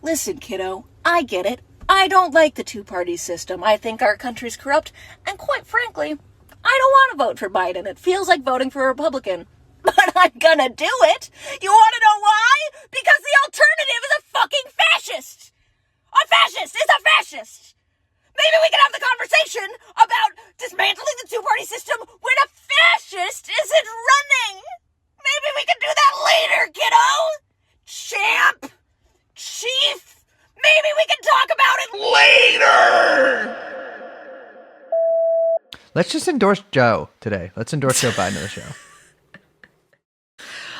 Listen, kiddo, I get it. I don't like the two-party system. I think our country's corrupt, and quite frankly, I don't want to vote for Biden. It feels like voting for a Republican. But I'm gonna do it. You want to know why? Because the alternative is a fucking fascist. A fascist is a fascist. Maybe we can have the conversation about dismantling the two-party system when a fascist isn't running. Maybe we can do that later, kiddo. Champ. Chief. Maybe we can talk about it later. Let's just endorse Joe today. Let's endorse Joe Biden on the show.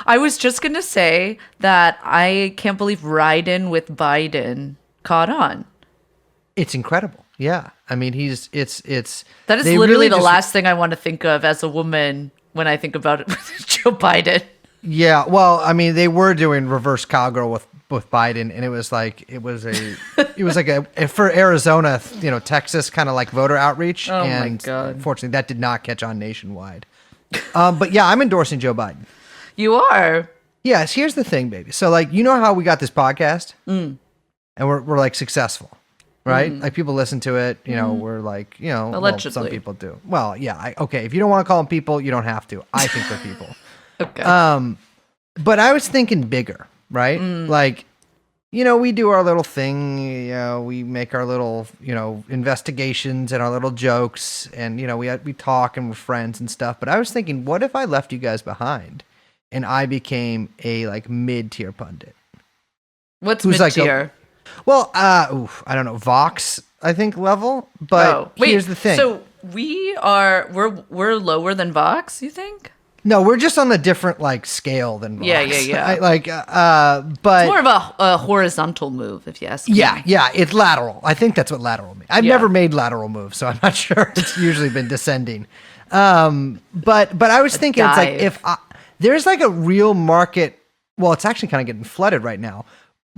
I was just going to say that I can't believe Riden with Biden caught on. It's incredible. Yeah. I mean, it's that is literally the last thing I want to think of as a woman when I think about it with Joe Biden. Yeah. Well, I mean, they were doing reverse cowgirl with Biden, and it was like a for Arizona, Texas kind of like voter outreach. Oh and my God. Unfortunately, that did not catch on nationwide. But yeah, I'm endorsing Joe Biden. You are. Yes. Here's the thing, baby. So like, you know how we got this podcast and we're like successful, right? Like people listen to it, we're like, allegedly. well, some people do. Well, yeah. Okay. If you don't want to call them people, you don't have to. I think they're people. Okay. But I was thinking bigger, right? Like, we do our little thing, we make our little, investigations and our little jokes and, we talk and we're friends and stuff. But I was thinking, what if I left you guys behind and I became a like mid-tier pundit? What's mid-tier? I don't know, Vox, I think level, but here's the thing. So we're lower than Vox, you think? No, we're just on a different like scale than Vox. Yeah. But it's more of a horizontal move, if you ask me. Yeah, it's lateral. I think that's what lateral means. I've never made lateral moves, so I'm not sure. It's usually been descending. But I was thinking, it's like if there's like a real market. Well, it's actually kind of getting flooded right now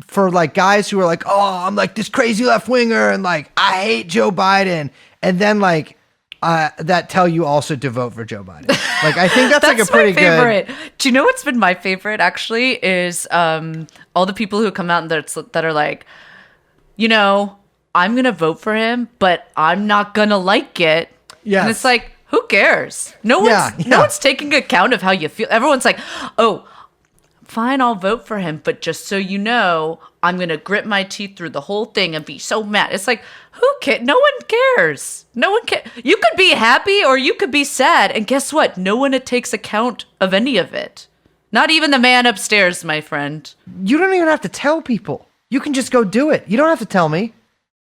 for like guys who are like, oh, I'm like this crazy left winger, and like I hate Joe Biden, and then like. That tell you also to vote for Joe Biden. Like, I think that's like a pretty my favorite. Good. Do you know what's been my favorite actually is all the people who come out and that are like, I'm gonna vote for him, but I'm not gonna like it. Yeah, and it's like, who cares? No one's taking account of how you feel. Everyone's like, oh, fine, I'll vote for him, but just so you know, I'm going to grit my teeth through the whole thing and be so mad. It's like, who cares? No one cares. No one cares. You could be happy or you could be sad. And guess what? No one takes account of any of it. Not even the man upstairs, my friend. You don't even have to tell people. You can just go do it. You don't have to tell me.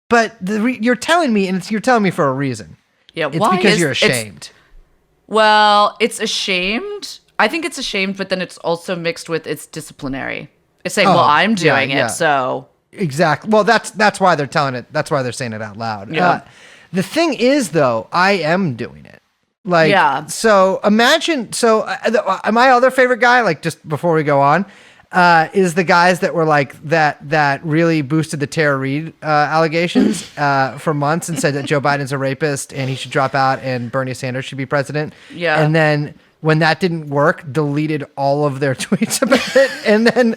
But you're telling me, and you're telling me for a reason. Yeah, it's because you're ashamed. It's ashamed. I think it's ashamed, but then it's also mixed with it's disciplinary. It's saying, well, I'm doing it, so. Exactly. Well, that's why they're telling it. That's why they're saying it out loud. Yeah. The thing is, though, I am doing it. Like, so imagine, my other favorite guy, like just before we go on, is the guys that were like, that really boosted the Tara Reid allegations for months and said that Joe Biden's a rapist and he should drop out and Bernie Sanders should be president. Yeah. And then when that didn't work, deleted all of their tweets about it, and then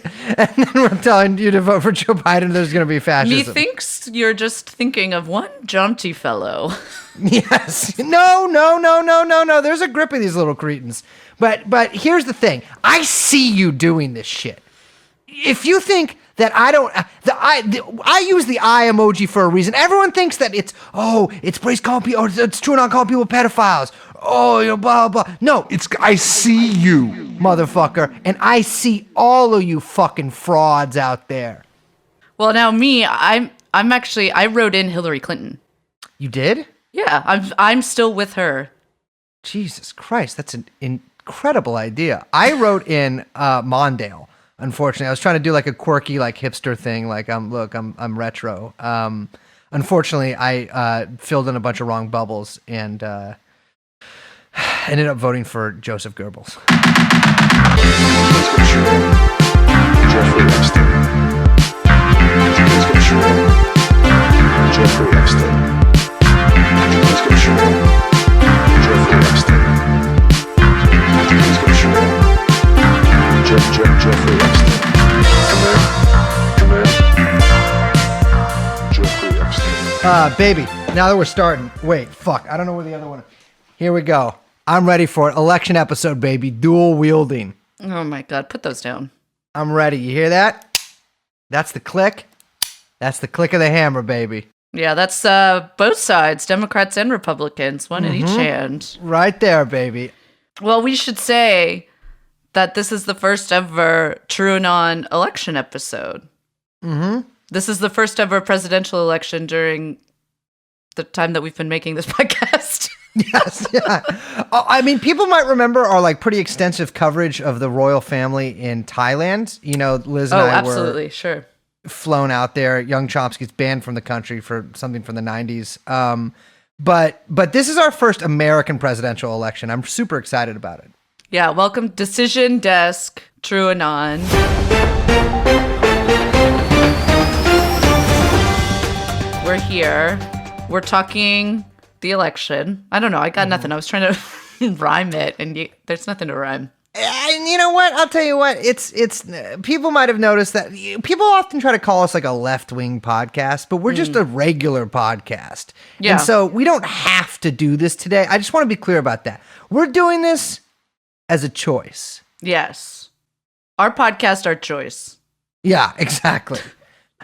we're telling you to vote for Joe Biden. There's going to be fascism. Methinks you're just thinking of one jaunty fellow. Yes. No. There's a grip of these little cretins. But here's the thing. I see you doing this shit. If you think that I use the eye emoji for a reason. Everyone thinks that it's calling people, it's TrueAnon calling people pedophiles. Blah, blah. No, I see you, motherfucker. And I see all of you fucking frauds out there. Well, now I wrote in Hillary Clinton. You did? Yeah, I'm still with her. Jesus Christ, that's an incredible idea. I wrote in Mondale. Unfortunately, I was trying to do like a quirky, like hipster thing. Like, I'm retro. Unfortunately, I filled in a bunch of wrong bubbles and ended up voting for Joseph Goebbels. Jeffrey Epstein. Come in. Baby, now that we're starting. Wait, fuck. I don't know where the other one is. Here we go. I'm ready for it. Election episode, baby. Dual wielding. Oh my God. Put those down. I'm ready. You hear that? That's the click. That's the click of the hammer, baby. Yeah, that's both sides, Democrats and Republicans, one in each hand. Right there, baby. Well, we should say that this is the first ever TrueAnon election episode. Mm-hmm. This is the first ever presidential election during the time that we've been making this podcast. Yes, yeah. I mean, people might remember our like pretty extensive coverage of the royal family in Thailand. You know, Liz and I absolutely, were sure. flown out there. Young Chomsky's banned from the country for something from the 90s. But this is our first American presidential election. I'm super excited about it. Yeah, welcome Decision Desk, TrueAnon. We're here. We're talking the election. I don't know. I got nothing. I was trying to rhyme it, and there's nothing to rhyme. And you know what? I'll tell you what. It's people might have noticed that people often try to call us like a left-wing podcast, but we're just a regular podcast. Yeah. And so we don't have to do this today. I just want to be clear about that. We're doing this as a choice. Yes. Our podcast, our choice. Yeah, exactly.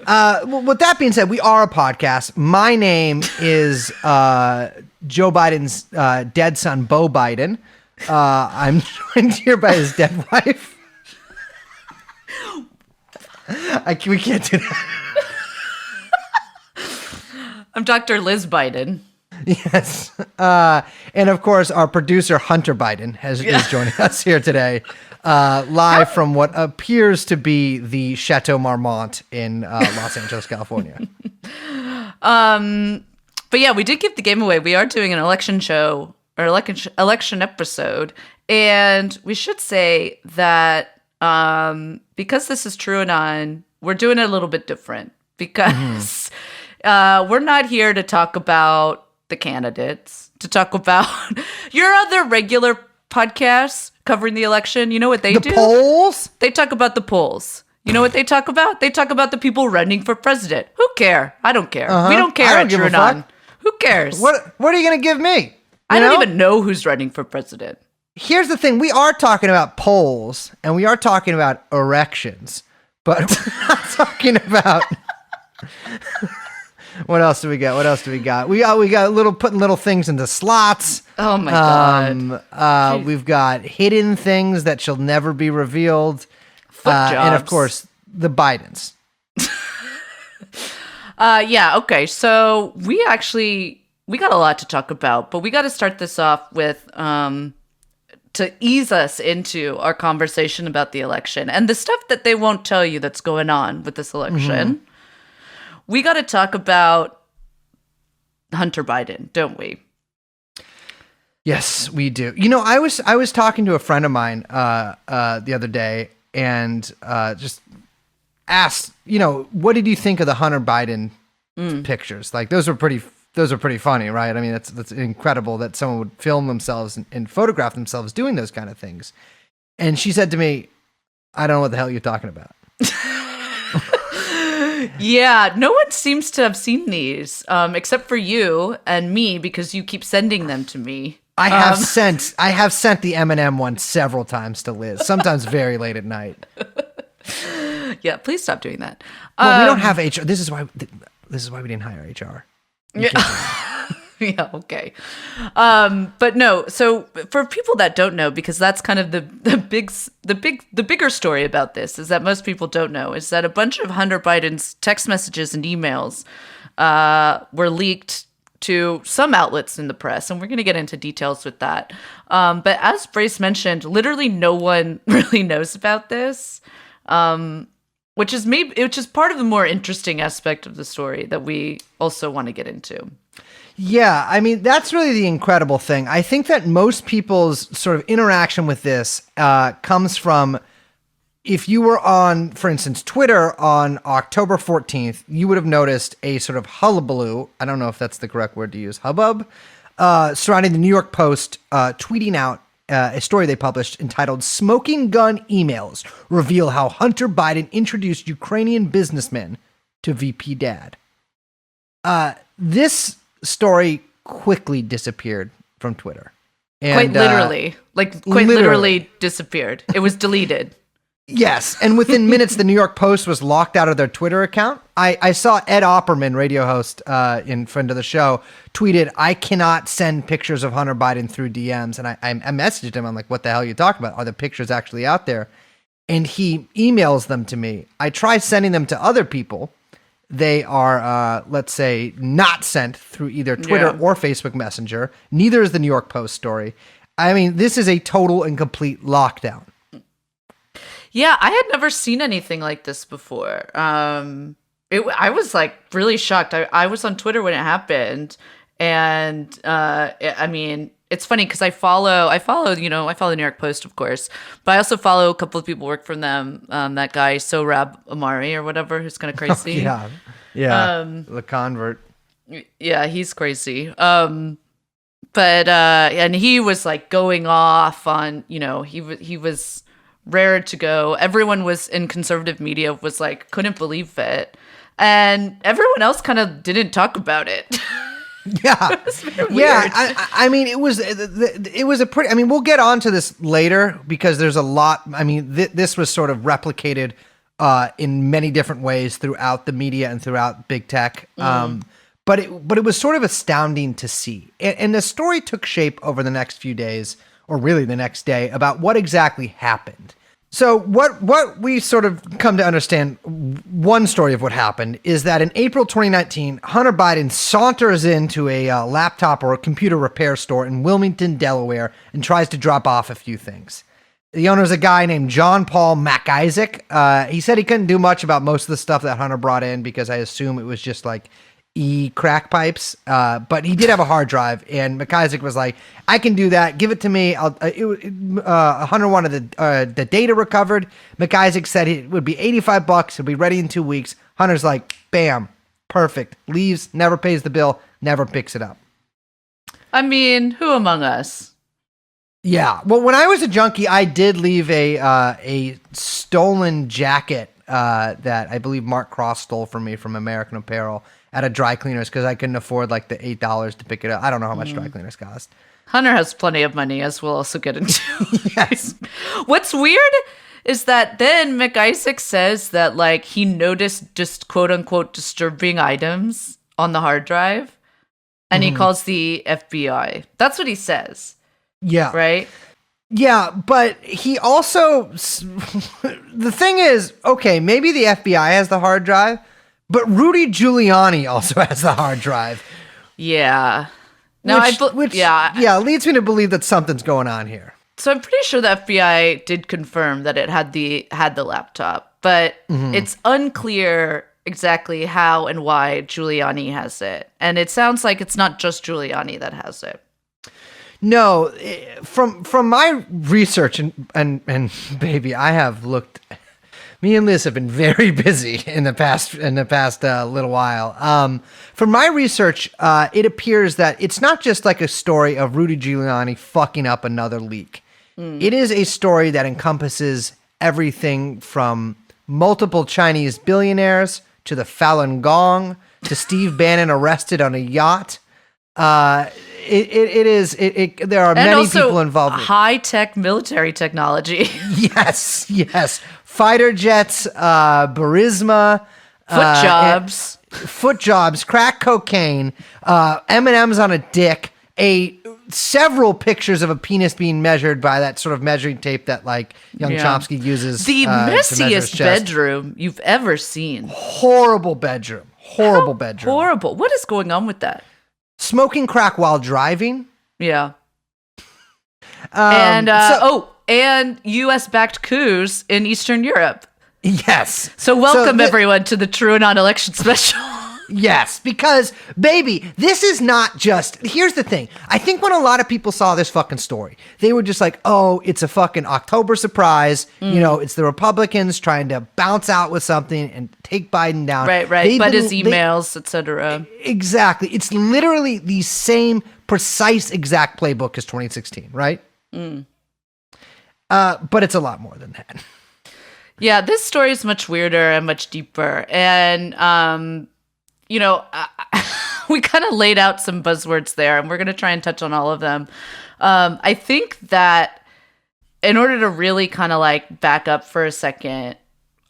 Well, with that being said, we are a podcast. My name is Joe Biden's dead son, Beau Biden. I'm joined here by his dead wife. We can't do that. I'm Dr. Liz Biden. Yes. And of course, our producer, Hunter Biden, is joining us here today, live from what appears to be the Chateau Marmont in Los Angeles, California. But yeah, we did give the game away. We are doing an election show or election episode. And we should say that because this is TrueAnon, we're doing it a little bit different because we're not here to talk about the candidates, to talk about your other regular podcasts covering the election. You know what they do? The polls? They talk about the polls. You know what they talk about? They talk about the people running for president. Who care? I don't care. We don't care at TrueAnon. Who cares? What are you going to give me? I don't even know who's running for president. Here's the thing. We are talking about polls and we are talking about erections, but we're not talking about... What else do we got? We got putting little things into slots. Oh my God. We've got hidden things that shall never be revealed. Foot jobs. And of course, the Bidens. Yeah, okay. So we got a lot to talk about, but we got to start this off with to ease us into our conversation about the election and the stuff that they won't tell you that's going on with this election. We got to talk about Hunter Biden, don't we? Yes, we do. You know, I was talking to a friend of mine the other day and just asked, you know, what did you think of the Hunter Biden pictures? Like those are pretty funny, right? I mean, that's incredible that someone would film themselves and photograph themselves doing those kind of things. And she said to me, I don't know what the hell you're talking about. Yeah, no one seems to have seen these, except for you and me, because you keep sending them to me. I have sent the Eminem one several times to Liz, sometimes very late at night. Yeah, please stop doing that. Well, we don't have HR. This is why we didn't hire HR. Yeah, okay. But no, so for people that don't know, because that's kind of the bigger story about this is that most people don't know is that a bunch of Hunter Biden's text messages and emails were leaked to some outlets in the press, and we're going to get into details with that. But as Brace mentioned, literally no one really knows about this, which is part of the more interesting aspect of the story that we also want to get into. Yeah, I mean, that's really the incredible thing. I think that most people's sort of interaction with this comes from, if you were on, for instance, Twitter on October 14th, you would have noticed a sort of hullabaloo, I don't know if that's the correct word to use, hubbub, surrounding the New York Post tweeting out a story they published entitled "Smoking Gun Emails Reveal How Hunter Biden Introduced Ukrainian Businessmen to VP Dad." This story quickly disappeared from Twitter. And, quite literally. Quite literally disappeared. It was deleted. Yes, and within minutes, the New York Post was locked out of their Twitter account. I saw Ed Opperman, radio host, in friend of the show, tweeted, "I cannot send pictures of Hunter Biden through DMs." And I messaged him. I'm like, "What the hell are you talking about? Are the pictures actually out there?" And he emails them to me. I try sending them to other people. They are, let's say, not sent through either Twitter or Facebook Messenger. Neither is the New York Post story. I mean, this is a total and complete lockdown. Yeah, I had never seen anything like this before. I was like really shocked. I was on Twitter when it happened, and I mean, it's funny because I follow the New York Post, of course, but I also follow a couple of people who work for them. That guy Sohrab Amari or whatever, who's kind of crazy. Oh, yeah, the convert. Yeah, he's crazy. But and he was like going off on, he was rared to go. Everyone was in conservative media was like couldn't believe it, and everyone else kind of didn't talk about it. Yeah, it was very weird. Yeah. I mean, it was a pretty. I mean, we'll get onto this later because there's a lot. I mean, this was sort of replicated in many different ways throughout the media and throughout big tech. But it was sort of astounding to see, and the story took shape over the next few days, or really the next day, about what exactly happened. So what we sort of come to understand, one story of what happened is that in April 2019, Hunter Biden saunters into a laptop or a computer repair store in Wilmington, Delaware, and tries to drop off a few things. The owner is a guy named John Paul MacIsaac. He said he couldn't do much about most of the stuff that Hunter brought in because I assume it was just like crack pipes, but he did have a hard drive, and MacIsaac was like, "I can do that. Give it to me." Hunter wanted the data recovered. MacIsaac said it would be $85. It'll be ready in 2 weeks. Hunter's like, "Bam, perfect." Leaves, never pays the bill, never picks it up. I mean, who among us? Yeah. Well, when I was a junkie, I did leave a stolen jacket that I believe Mark Cross stole from me from American Apparel at a dry cleaners because I couldn't afford like the $8 to pick it up. I don't know how much dry cleaners cost. Hunter has plenty of money, as we'll also get into. Yes. What's weird is that then MacIsaac says that like he noticed just quote unquote disturbing items on the hard drive, and he calls the FBI. That's what he says. Yeah. Right. Yeah, but he also, the thing is, okay, maybe the FBI has the hard drive, but Rudy Giuliani also has the hard drive. Yeah. No, which leads me to believe that something's going on here. So I'm pretty sure the FBI did confirm that it had the laptop, but it's unclear exactly how and why Giuliani has it. And it sounds like it's not just Giuliani that has it. No, from my research and baby, I have looked. Me and Liz have been very busy in the past little while. From my research, it appears that it's not just like a story of Rudy Giuliani fucking up another leak. It is a story that encompasses everything from multiple Chinese billionaires to the Falun Gong to Steve Bannon arrested on a yacht. There are and many also people involved. High-tech military technology. Yes. Fighter jets, Burisma. Foot jobs, crack cocaine, M&Ms on a dick, several pictures of a penis being measured by that sort of measuring tape that like young Chomsky uses. The messiest bedroom you've ever seen. Horrible bedroom. Horrible. What is going on with that? Smoking crack while driving. Yeah. And U.S.-backed coups in Eastern Europe. Yes. So welcome everyone to the TrueAnon election special. Yes, because, baby, this is not just... Here's the thing. I think when a lot of people saw this fucking story, they were just like, oh, it's a fucking October surprise. You know, it's the Republicans trying to bounce out with something and take Biden down. Right. But his emails, etc. Exactly. It's literally the same precise exact playbook as 2016, right? But it's a lot more than that. Yeah, this story is much weirder and much deeper. And, we kind of laid out some buzzwords there, and we're going to try and touch on all of them. I think that in order to really kind of like back up for a second,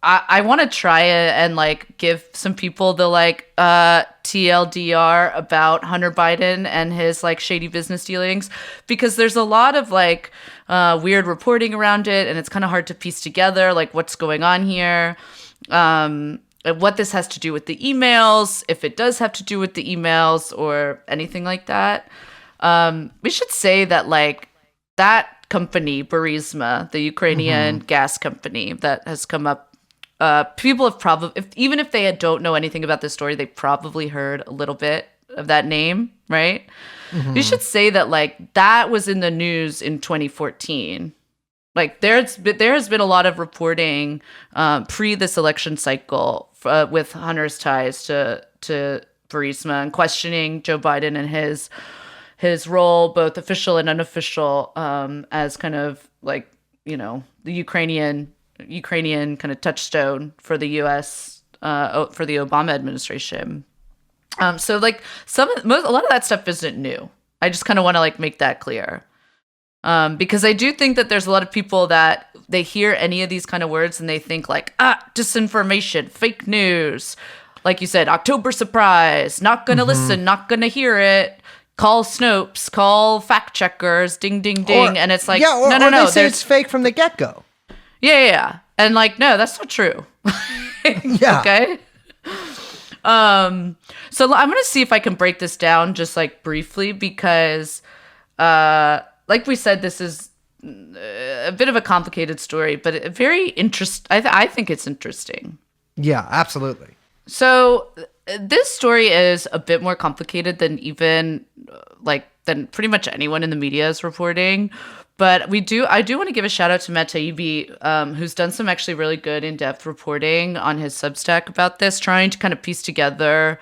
I want to try it and like give some people the like TLDR about Hunter Biden and his like shady business dealings, because there's a lot of like weird reporting around it, and it's kind of hard to piece together like what's going on here, what this has to do with the emails, if it does have to do with the emails or anything like that. We should say that like that company, Burisma, the Ukrainian gas company that has come up, people have probably, even if they don't know anything about this story, they probably heard a little bit of that name, right? We should say that like that was in the news in 2014. Like there has been a lot of reporting pre this election cycle with Hunter's ties to Burisma and questioning Joe Biden and his role, both official and unofficial, as kind of like, you know, the Ukrainian kind of touchstone for the U.S. For the Obama administration. So like a lot of that stuff isn't new. I just kind of want to like make that clear. Because I do think that there's a lot of people that they hear any of these kind of words and they think like, disinformation, fake news. Like you said, October surprise, not going to listen, not going to hear it. Call Snopes, call fact checkers, ding, ding, ding. And it's like, no. They say it's fake from the get-go. Yeah. And like, no, that's not true. Yeah. Okay. So I'm going to see if I can break this down just like briefly, because, like we said, this is a bit of a complicated story, but a very I think it's interesting. Yeah, absolutely. So this story is a bit more complicated than than pretty much anyone in the media is reporting. But I do want to give a shout out to Matt Taibbi, who's done some actually really good in-depth reporting on his Substack about this, trying to kind of piece together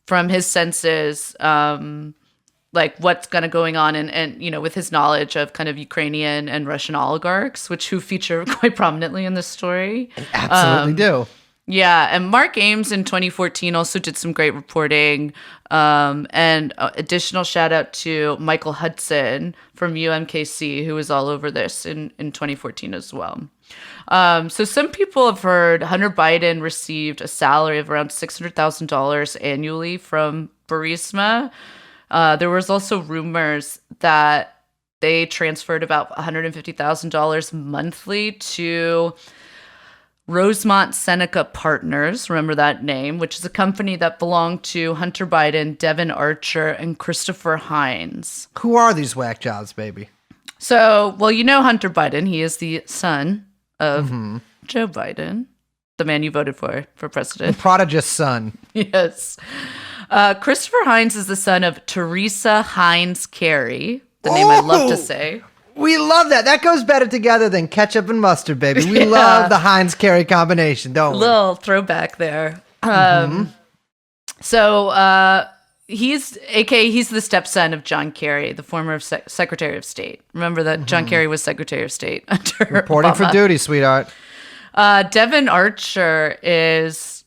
from his senses, like what's kind of going on, and you know, with his knowledge of kind of Ukrainian and Russian oligarchs, who feature quite prominently in this story. They absolutely do. Yeah, and Mark Ames in 2014 also did some great reporting. And additional shout out to Michael Hudson from UMKC, who was all over this in 2014 as well. So some people have heard Hunter Biden received a salary of around $600,000 annually from Burisma. There was also rumors that they transferred about $150,000 monthly to Rosemont Seneca Partners, remember that name, which is a company that belonged to Hunter Biden, Devin Archer, and Christopher Hines. Who are these whack jobs, baby? So, well, you know Hunter Biden. He is the son of Joe Biden, the man you voted for president. The prodigious son. Yes. Christopher Hines is the son of Teresa Hines Carey, the name I love to say. We love that. That goes better together than ketchup and mustard, baby. We love the Heinz-Carey combination, don't we? Little throwback there. So he's the stepson of John Kerry, the former Secretary of State. Remember that John Kerry was Secretary of State under Reporting Obama. for duty, sweetheart. Devin Archer is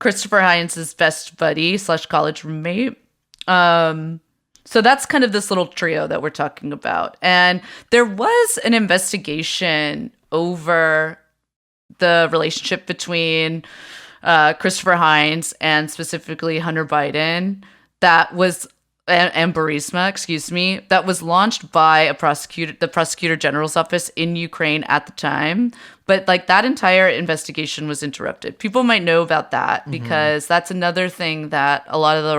Christopher Hines' best buddy / college roommate. So that's kind of this little trio that we're talking about. And there was an investigation over the relationship between Christopher Hines and specifically Hunter Biden that was, and Burisma, excuse me, that was launched by the prosecutor general's office in Ukraine at the time. But like that entire investigation was interrupted. People might know about that because that's another thing that a lot of the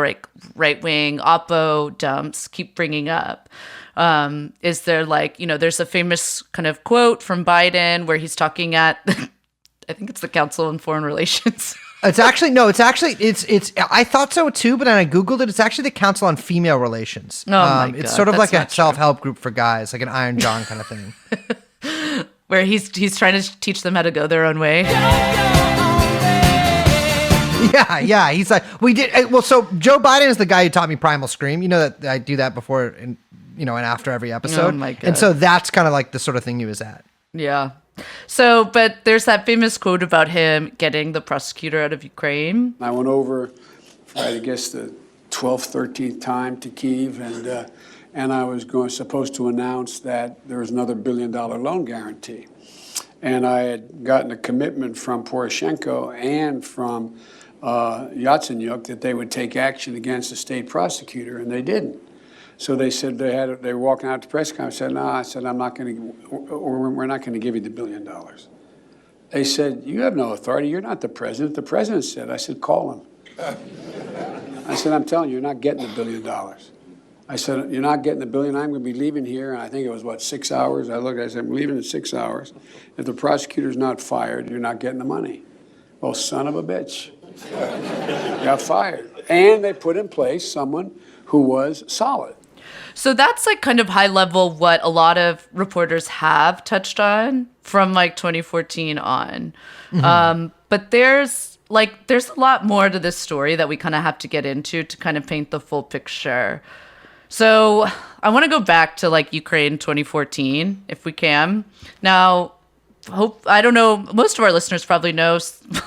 right-wing Oppo dumps keep bringing up. Is there like, you know, there's a famous kind of quote from Biden where he's talking at, I think it's the Council on Foreign Relations. I thought so too, but then I Googled it. It's actually the Council on Female Relations. Oh my God, it's sort of like a true. self-help group for guys, like an Iron John kind of thing. Where he's trying to teach them how to go their own way. Yeah. He's like, we did. Well, so Joe Biden is the guy who taught me Primal Scream. You know that I do that before and after every episode. Oh my God. And so that's kind of like the sort of thing he was at. Yeah. So, but there's that famous quote about him getting the prosecutor out of Ukraine. I went over, I guess, to 12th, 13th time to Kyiv, and I was supposed to announce that there was another $1 billion loan guarantee. And I had gotten a commitment from Poroshenko and from Yatsenyuk that they would take action against the state prosecutor, and they didn't. So they said they were walking out to press conference. I said, no, I said, I'm not going to, or we're not going to give you the $1 billion. They said, you have no authority. You're not the president. The president said. I said, call him. I said, I'm telling you, you're not getting the $1 billion. I said, you're not getting the $1 billion. I'm going to be leaving here. And I think it was, 6 hours? I said, I'm leaving in 6 hours. If the prosecutor's not fired, you're not getting the money. Well, son of a bitch. Got fired. And they put in place someone who was solid. So that's like kind of high level what a lot of reporters have touched on from like 2014 on. Mm-hmm. But there's a lot more to this story that we kind of have to get into to kind of paint the full picture. So I want to go back to like Ukraine 2014, if we can. Now, I don't know, most of our listeners probably know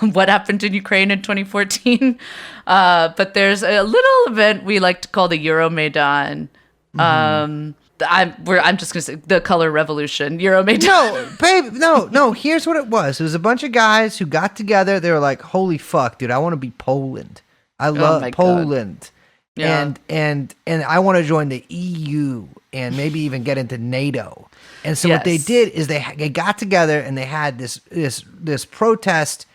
what happened in Ukraine in 2014. But there's a little event we like to call the Euromaidan. Mm-hmm. I'm just gonna say the color revolution, Euromaidan. No, babe, no. Here's what it was. It was a bunch of guys who got together. They were like, "Holy fuck, dude! I want to be Poland. I love Poland, yeah. and I want to join the EU and maybe even get into NATO." And so what they did is they got together and they had this protest,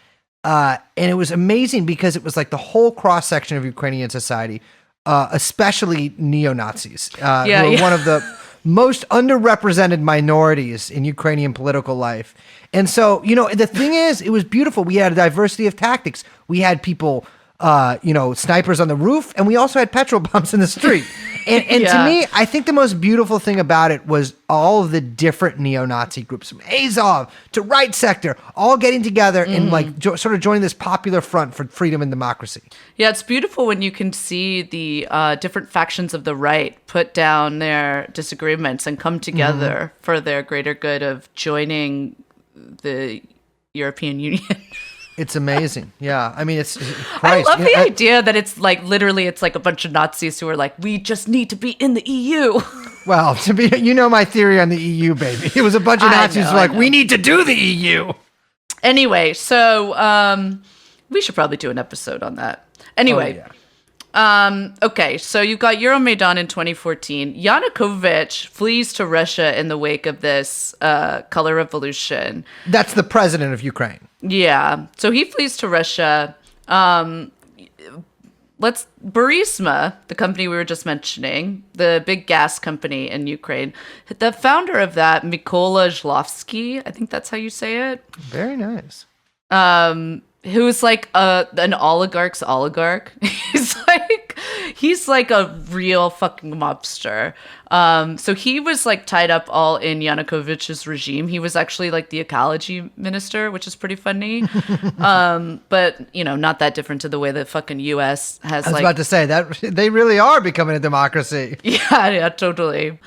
and it was amazing because it was like the whole cross section of Ukrainian society. Especially neo-Nazis, who are one of the most underrepresented minorities in Ukrainian political life. And so, the thing is, it was beautiful. We had a diversity of tactics. We had people, snipers on the roof, and we also had petrol pumps in the street. And to me, I think the most beautiful thing about it was all of the different neo-Nazi groups, from Azov to Right Sector, all getting together and sort of joining this popular front for freedom and democracy. Yeah, it's beautiful when you can see the different factions of the right put down their disagreements and come together for their greater good of joining the European Union. It's amazing. Yeah. I mean, it's Christ. I love the idea that it's like literally it's like a bunch of Nazis who are like, we just need to be in the EU. Well, my theory on the EU, baby. It was a bunch of Nazis who were like, we need to do the EU. Anyway, so we should probably do an episode on that. Anyway. Okay, so you've got Euromaidan in 2014. Yanukovych flees to Russia in the wake of this color revolution. That's the president of Ukraine. Yeah, so he flees to Russia. Burisma, the company we were just mentioning, the big gas company in Ukraine, the founder of that, Mykola Zhlovsky, I think that's how you say it. Very nice. Who's like an oligarch's oligarch. He's like a real fucking mobster. So he was like tied up all in Yanukovych's regime. He was actually like the ecology minister, which is pretty funny. But not that different to the way the fucking US has. I was about to say that they really are becoming a democracy. Yeah, totally.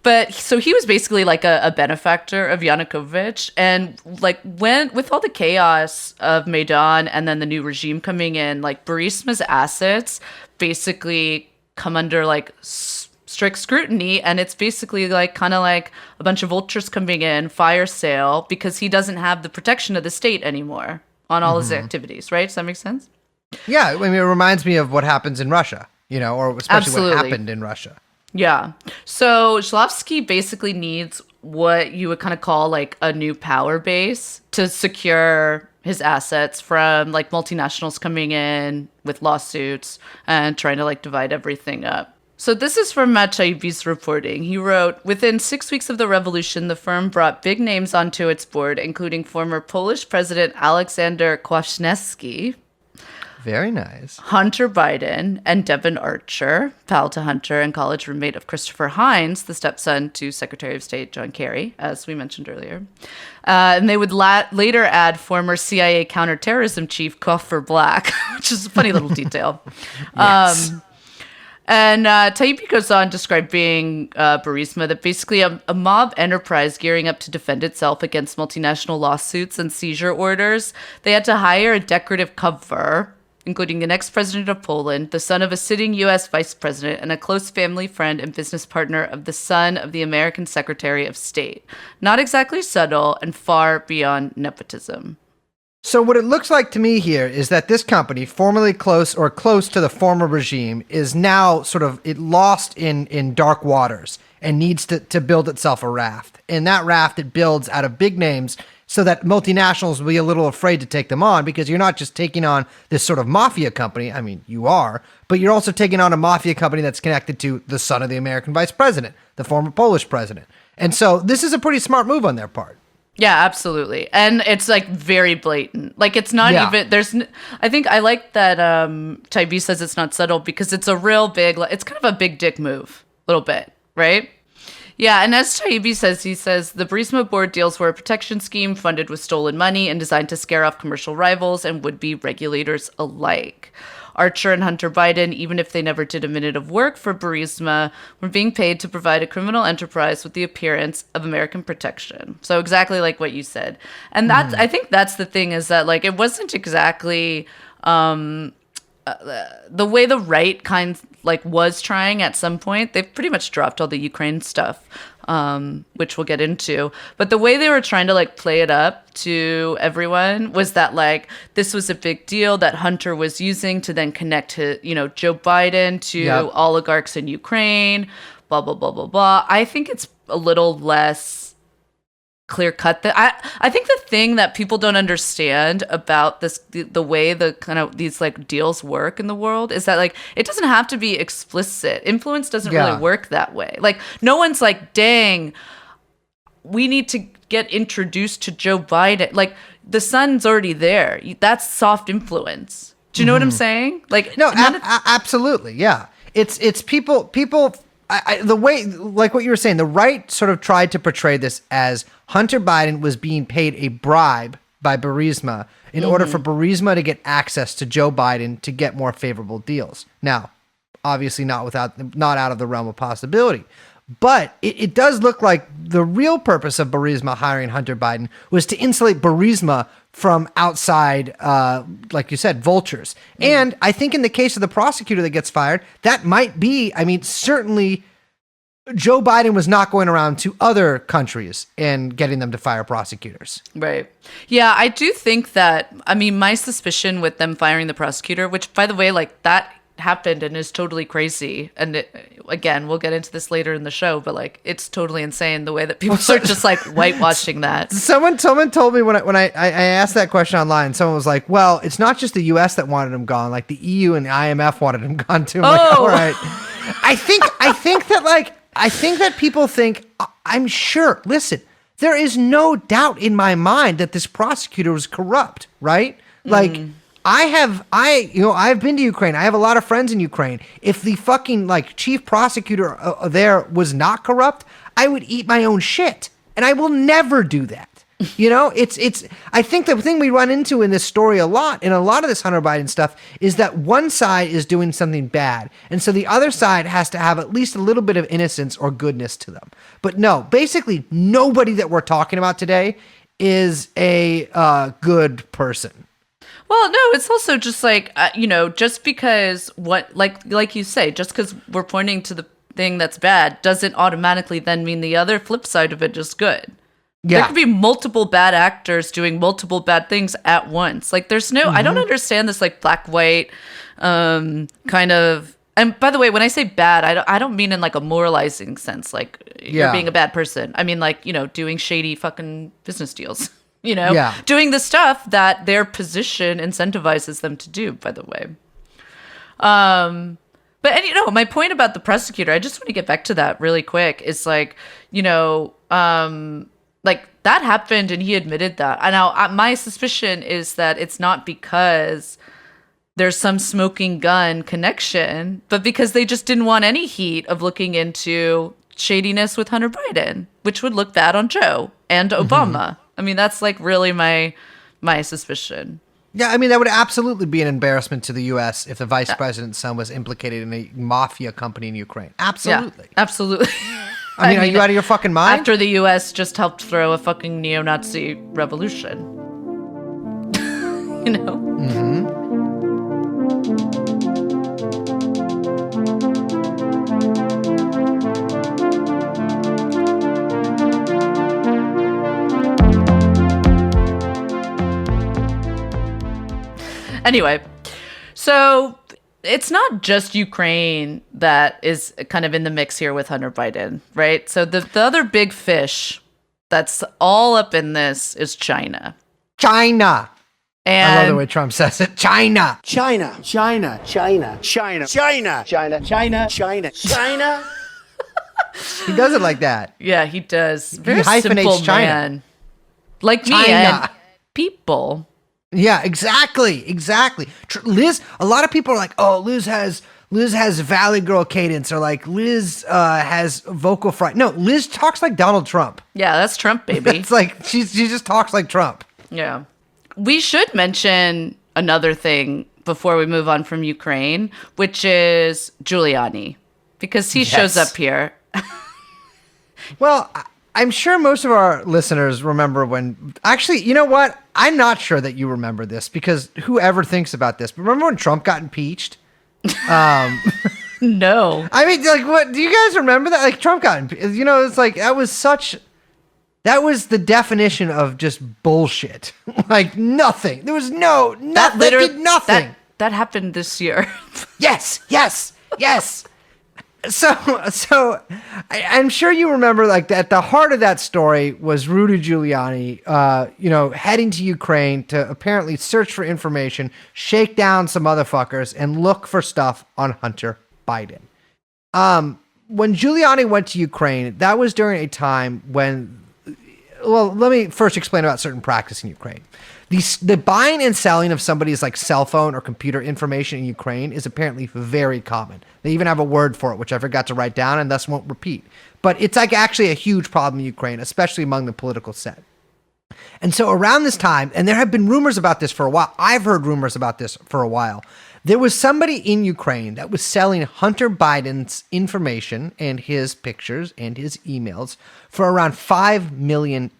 But so he was basically like a benefactor of Yanukovych. And like with all the chaos of Maidan and then the new regime coming in, like Burisma's assets basically come under like strict scrutiny. And it's basically like kind of like a bunch of vultures coming in, fire sale, because he doesn't have the protection of the state anymore on all his activities, right? Does that make sense? Yeah. I mean, it reminds me of what happens in Russia, or especially what happened in Russia. Yeah. So Zhlovsky basically needs what you would kind of call like a new power base to secure his assets from like multinationals coming in with lawsuits and trying to like divide everything up. So this is from Matt Taibbi's reporting. He wrote, within 6 weeks of the revolution, the firm brought big names onto its board, including former Polish President Aleksander Kwaśniewski, very nice, Hunter Biden, and Devon Archer, pal to Hunter and college roommate of Christopher Hines, the stepson to Secretary of State John Kerry, as we mentioned earlier. And they would later add former CIA counterterrorism chief Christopher Black, which is a funny little detail. Yes. And Taibbi goes on describing Burisma that basically a mob enterprise gearing up to defend itself against multinational lawsuits and seizure orders. They had to hire a decorative cover including an ex-president of Poland, the son of a sitting U.S. vice president, and a close family friend and business partner of the son of the American Secretary of State. Not exactly subtle and far beyond nepotism. So what it looks like to me here is that this company, formerly close to the former regime, is now sort of lost in dark waters and needs to build itself a raft. And that raft it builds out of big names so that multinationals will be a little afraid to take them on, because you're not just taking on this sort of mafia company. I mean, you are, but you're also taking on a mafia company that's connected to the son of the American vice president, the former Polish president. And so this is a pretty smart move on their part. Yeah, absolutely. And it's like very blatant. Like it's not even, I think I like that Tybee says it's not subtle because it's a real big, it's kind of a big dick move, a little bit, right? Yeah, and as Tybee says, he says, the Burisma board deals were a protection scheme funded with stolen money and designed to scare off commercial rivals and would-be regulators alike. Archer and Hunter Biden, even if they never did a minute of work for Burisma, were being paid to provide a criminal enterprise with the appearance of American protection. So exactly like what you said. And that's, I think that's the thing, is that like it wasn't exactly the way the right kind like was trying at some point. They've pretty much dropped all the Ukraine stuff, which we'll get into. But the way they were trying to like play it up to everyone was that like this was a big deal that Hunter was using to then connect to, you know, Joe Biden to oligarchs in Ukraine, blah, blah, blah, blah, blah. I think it's a little less clear cut. That I think the thing that people don't understand about this, the way the kind of these like deals work in the world, is that like it doesn't have to be explicit. Influence doesn't really work that way. Like no one's like, dang, we need to get introduced to Joe Biden. Like the son's already there. That's soft influence. Do you know what I'm saying? Like no, absolutely, yeah. It's people. The way, like what you were saying, the right sort of tried to portray this as Hunter Biden was being paid a bribe by Burisma in order for Burisma to get access to Joe Biden to get more favorable deals. Now, obviously not out of the realm of possibility. But it does look like the real purpose of Burisma hiring Hunter Biden was to insulate Burisma from outside, like you said, vultures. And I think in the case of the prosecutor that gets fired, that might be, I mean, certainly Joe Biden was not going around to other countries and getting them to fire prosecutors. Right. Yeah, I do think that, I mean, my suspicion with them firing the prosecutor, which by the way, like that happened and is totally crazy. And again, we'll get into this later in the show, but like it's totally insane the way that people are just like whitewashing that. Someone told me when I asked that question online, someone was like, well, it's not just the US that wanted him gone, like the EU and the IMF wanted him gone too. I'm like, all right. I think that people think, I'm sure, listen, there is no doubt in my mind that this prosecutor was corrupt, right? Like I've been to Ukraine. I have a lot of friends in Ukraine. If the fucking like chief prosecutor there was not corrupt, I would eat my own shit, and I will never do that. You know, it's. I think the thing we run into in this story a lot, in a lot of this Hunter Biden stuff, is that one side is doing something bad, and so the other side has to have at least a little bit of innocence or goodness to them. But no, basically nobody that we're talking about today is a good person. Well, no, it's also just like, you know, just because like you say, just because we're pointing to the thing that's bad doesn't automatically then mean the other flip side of it is good. Yeah. There could be multiple bad actors doing multiple bad things at once. Like there's no, I don't understand this like black, white kind of, and by the way, when I say bad, I don't mean in like a moralizing sense, like you're being a bad person. I mean like, you know, doing shady fucking business deals. You know, doing the stuff that their position incentivizes them to do, by the way. But, you know, my point about the prosecutor, I just want to get back to that really quick. Is like, you know, like that happened and he admitted that. And now my suspicion is that it's not because there's some smoking gun connection, but because they just didn't want any heat of looking into shadiness with Hunter Biden, which would look bad on Joe and Obama. I mean, that's like really my suspicion. Yeah, I mean, that would absolutely be an embarrassment to the U.S. if the vice president's son was implicated in a mafia company in Ukraine. Absolutely. Yeah, absolutely. I mean, are you out of your fucking mind? After the U.S. just helped throw a fucking neo-Nazi revolution. You know? Anyway, so it's not just Ukraine that is kind of in the mix here with Hunter Biden, right? So the other big fish that's all up in this is China. China. And I love the way Trump says it. China. China. China. China. China. China. China. China. China. China. He does it like that. Yeah, he does. Very hyphenates simple China. man. Like China. me and people. Yeah, exactly. Liz, a lot of people are like, oh, Liz has Valley Girl cadence, or like Liz has vocal fry. No, Liz talks like Donald Trump. Yeah, that's Trump, baby. It's like she just talks like Trump. Yeah. We should mention another thing before we move on from Ukraine, which is Giuliani, because he shows up here. Well, I'm sure most of our listeners remember when... Actually, you know what? I'm not sure that you remember this, because whoever thinks about this. But remember when Trump got impeached? No. I mean, like, what? Do you guys remember that? Like, Trump got impeached. You know, it's like, that was the definition of just bullshit. Like, nothing. There was nothing. That did nothing. That happened this year. Yes. So I'm sure you remember, like, at the heart of that story was Rudy Giuliani, heading to Ukraine to apparently search for information, shake down some motherfuckers, and look for stuff on Hunter Biden. When Giuliani went to Ukraine, that was during a time when... Well, let me first explain about certain practice in Ukraine. The buying and selling of somebody's like cell phone or computer information in Ukraine is apparently very common. They even have a word for it, which I forgot to write down and thus won't repeat. But it's like actually a huge problem in Ukraine, especially among the political set. And so around this time, and there have been rumors about this for a while. I've heard rumors about this for a while. There was somebody in Ukraine that was selling Hunter Biden's information and his pictures and his emails for around $5 million.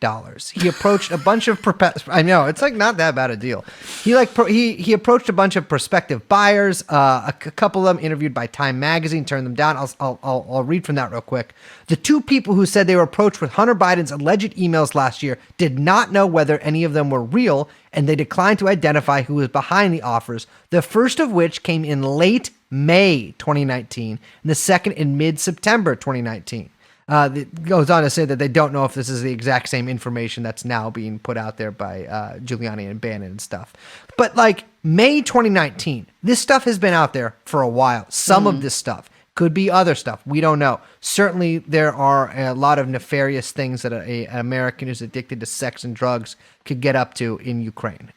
He approached a bunch of I know, it's like not that bad a deal. He approached a bunch of prospective buyers. A couple of them interviewed by Time Magazine turned them down. I'll read from that real quick. The two people who said they were approached with Hunter Biden's alleged emails last year did not know whether any of them were real, and they declined to identify who was behind the offers, the first of which came in late May 2019, and the second in mid-September 2019. It goes on to say that they don't know if this is the exact same information that's now being put out there by Giuliani and Bannon and stuff. But like May 2019, this stuff has been out there for a while. Some of this stuff. Could be other stuff. We don't know. Certainly, there are a lot of nefarious things that an American who's addicted to sex and drugs could get up to in Ukraine.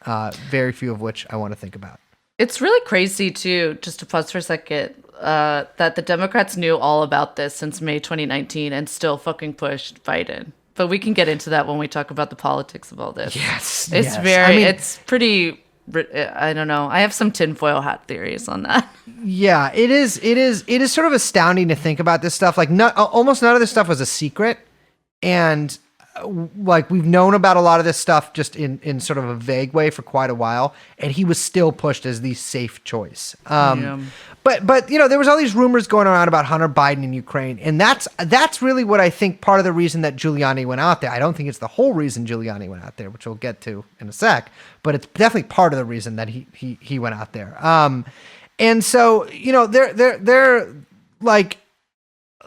Very few of which I want to think about. It's really crazy, too, just to pause for a second, that the Democrats knew all about this since May 2019 and still fucking pushed Biden. But we can get into that when we talk about the politics of all this. Yes. It's it's pretty... I don't know. I have some tinfoil hat theories on that. Yeah, it is sort of astounding to think about this stuff. Like, almost none of this stuff was a secret, and like we've known about a lot of this stuff just in sort of a vague way for quite a while, and he was still pushed as the safe choice. But you know, there was all these rumors going around about Hunter Biden in Ukraine, and that's really what I think part of the reason that Giuliani went out there. I don't think it's the whole reason Giuliani went out there, which we'll get to in a sec, but it's definitely part of the reason that he went out there. And so, you know, they're like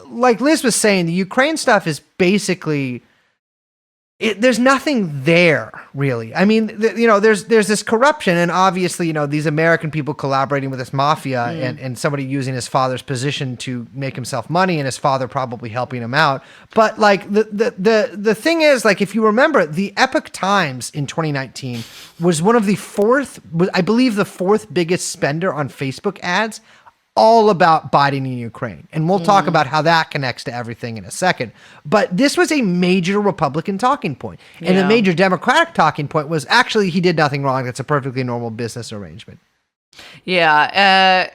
Liz was saying, the Ukraine stuff is basically... there's nothing there, really. I mean, there's this corruption, and obviously, you know, these American people collaborating with this mafia and somebody using his father's position to make himself money, and his father probably helping him out. But like the thing is, like, if you remember, the Epoch Times in 2019 was one of the fourth biggest spender on Facebook ads, all about Biden in Ukraine. And we'll talk about how that connects to everything in a second. But this was a major Republican talking point. And the major Democratic talking point was actually he did nothing wrong. That's a perfectly normal business arrangement. Yeah.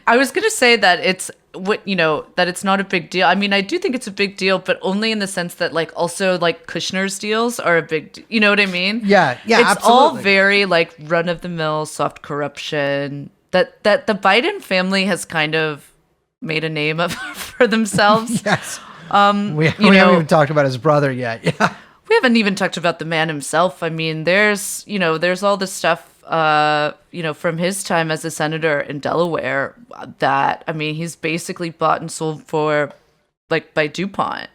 I was going to say that it's that it's not a big deal. I mean, I do think it's a big deal, but only in the sense that like also like Kushner's deals are a big deal. You know what I mean? Yeah, it's absolutely. all very like run of the mill soft corruption. That the Biden family has kind of made a name for themselves. Yes. We haven't even talked about his brother yet. Yeah. We haven't even talked about the man himself. I mean, there's all this stuff from his time as a senator in Delaware, that, I mean, he's basically bought and sold for, like, by DuPont.